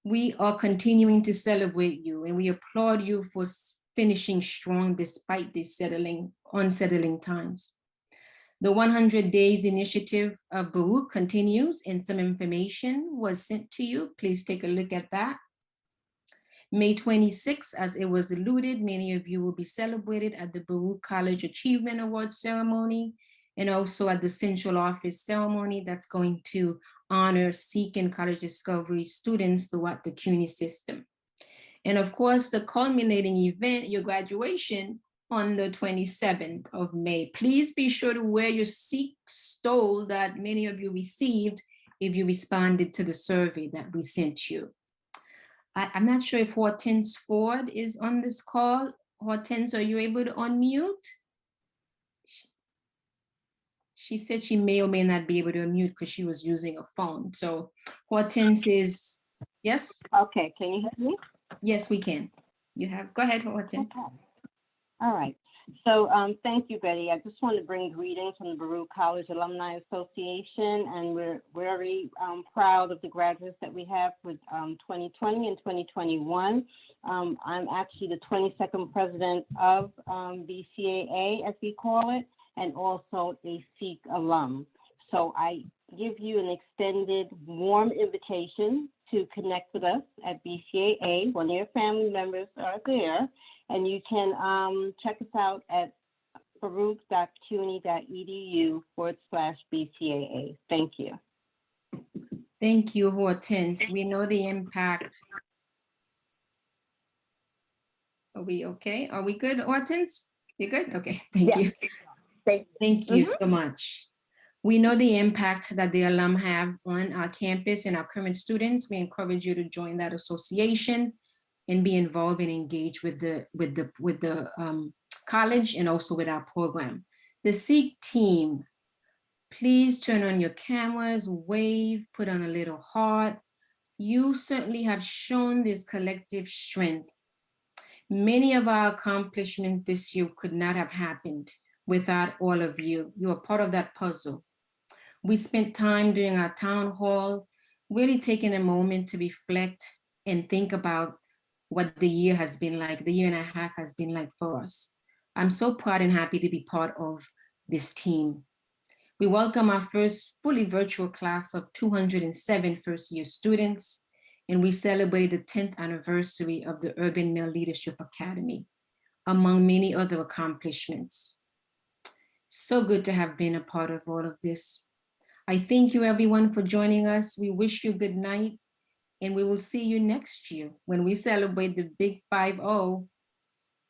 we are continuing to celebrate you, and we applaud you for finishing strong despite these unsettling times. The 100 Days Initiative of Baruch continues, and some information was sent to you. Please take a look at that. May 26th, as it was alluded, many of you will be celebrated at the Baruch College Achievement Award ceremony, and also at the Central Office ceremony that's going to honor SEEK and College Discovery students throughout the CUNY system. And of course, the culminating event, your graduation, on the 27th of May. Please be sure to wear your SEEK stole that many of you received if you responded to the survey that we sent you. I'm not sure if Hortense Ford is on this call. Hortense, are you able to unmute? She said she may or may not be able to unmute because she was using a phone. So Hortense is, yes? Okay, can you hear me? Yes, we can. You have, go ahead, Hortense. Okay. All right. So thank you, Betty. I just want to bring greetings from the Baruch College Alumni Association, and we're very proud of the graduates that we have for 2020 and 2021. I'm actually the 22nd president of BCAA, as we call it, and also a SEEK alum. So I give you an extended warm invitation to connect with us at BCAA. One of your family members are there. And you can check us out at baruch.cuny.edu/BCAA. Thank you. Thank you, Hortense. We know the impact. Are we okay? Are we good, Hortense? You good? Okay, thank you. Thank you so much. We know the impact that the alum have on our campus and our current students. We encourage you to join that association and be involved and engaged with the college and also with our program. The SEEK team, please turn on your cameras, wave, put on a little heart. You certainly have shown this collective strength. Many of our accomplishments this year could not have happened without all of you. You are part of that puzzle. We spent time during our town hall, really taking a moment to reflect and think about what the year has been like, the year and a half has been like for us. I'm so proud and happy to be part of this team. We welcome our first fully virtual class of 207 first-year students, and we celebrate the 10th anniversary of the Urban Male Leadership Academy, among many other accomplishments. So good to have been a part of all of this. I thank you everyone for joining us. We wish you good night. And we will see you next year when we celebrate the big 5-0,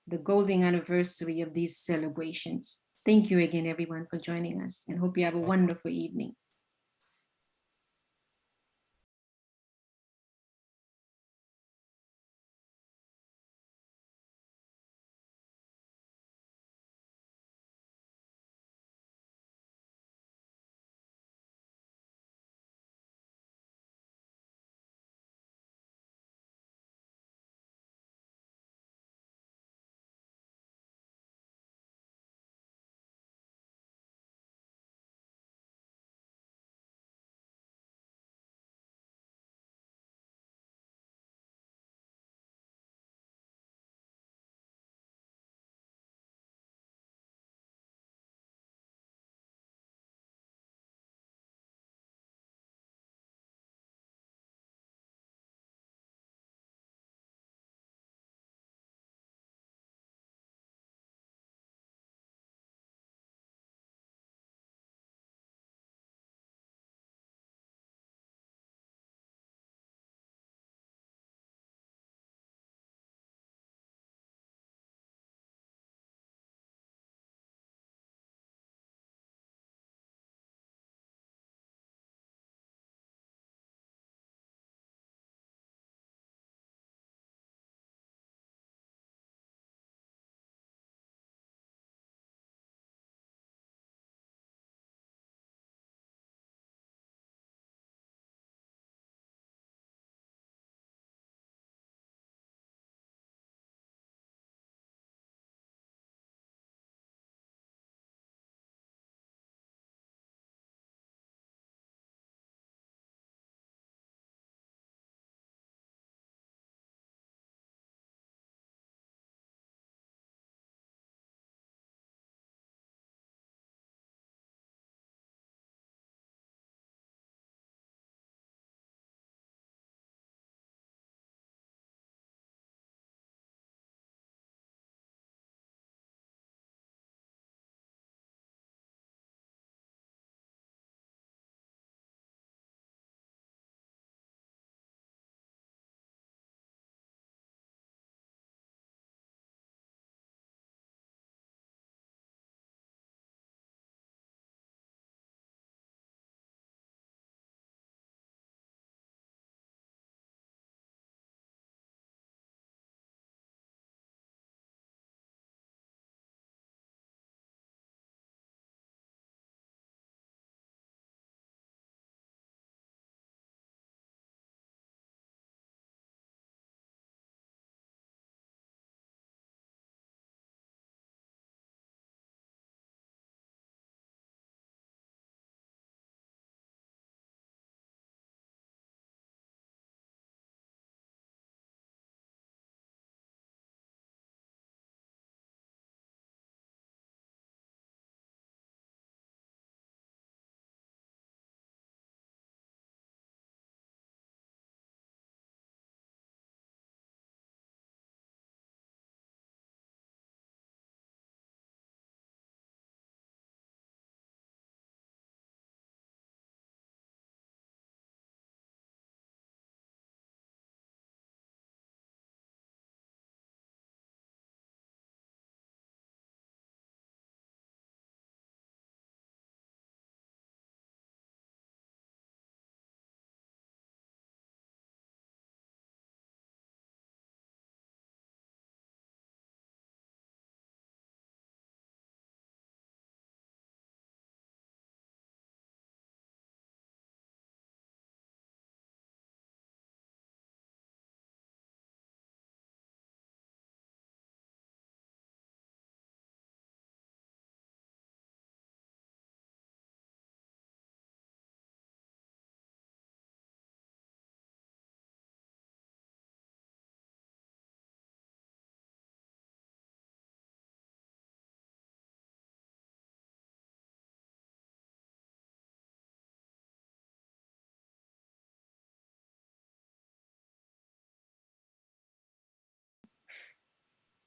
the golden anniversary of these celebrations. Thank you again, everyone, for joining us, and hope you have a wonderful evening.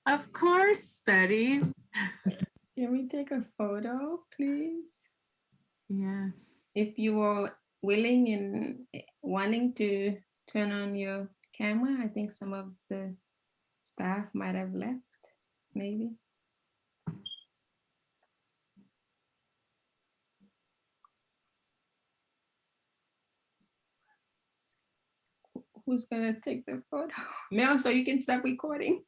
Of course, Betty. Can we take a photo, please? Yes. If you are willing and wanting to turn on your camera, I think some of the staff might have left, maybe. Who's gonna take the photo? Mel, so you can stop recording.